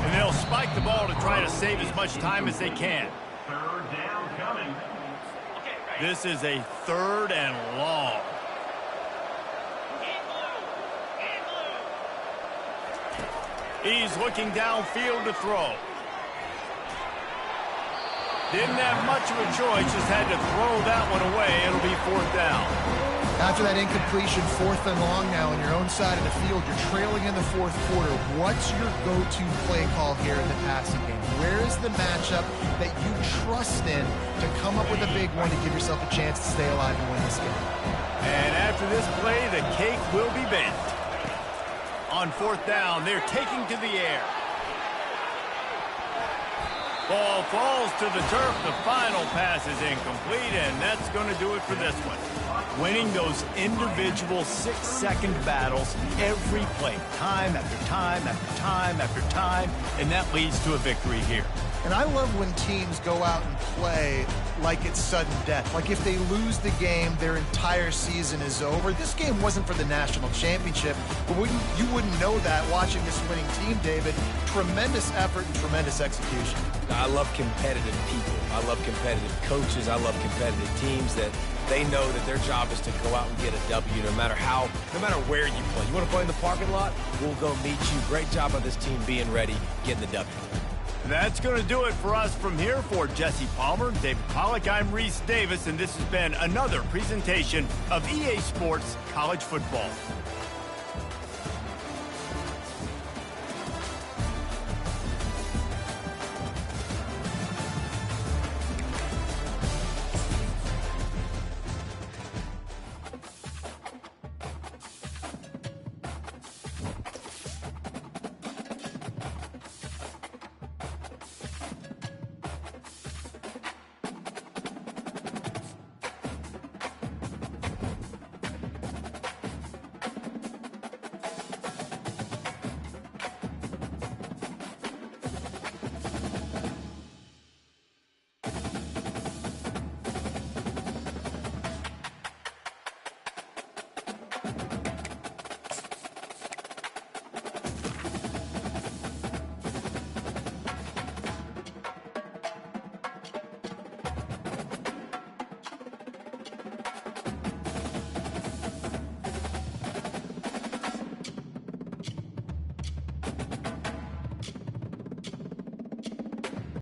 And they'll spike the ball to try to save as much time as they can. Third down coming. This is a third and long. He's looking downfield to throw. Didn't have much of a choice, just had to throw that one away. It'll be fourth down. After that incompletion, fourth and long now on your own side of the field, you're trailing in the fourth quarter. What's your go-to play call here in the passing game? Where is the matchup that you trust in to come up with a big one to give yourself a chance to stay alive and win this game? And after this play, the cake will be baked. On fourth down, they're taking to the air. Ball falls to the turf. The final pass is incomplete, and that's going to do it for this one. Winning those individual 6-second battles every play, time after time after time after time, and that leads to a victory here. And I love when teams go out and play like it's sudden death. Like if they lose the game, their entire season is over. This game wasn't for the national championship, but you wouldn't know that watching this winning team, David. Tremendous effort and tremendous execution. I love competitive people. I love competitive coaches. I love competitive teams that they know that their job is to go out and get a W no matter where you play. You want to play in the parking lot? We'll go meet you. Great job of this team being ready, getting the W. That's going to do it for us from here. For Jesse Palmer, David Pollack, I'm Reese Davis, and this has been another presentation of EA Sports College Football.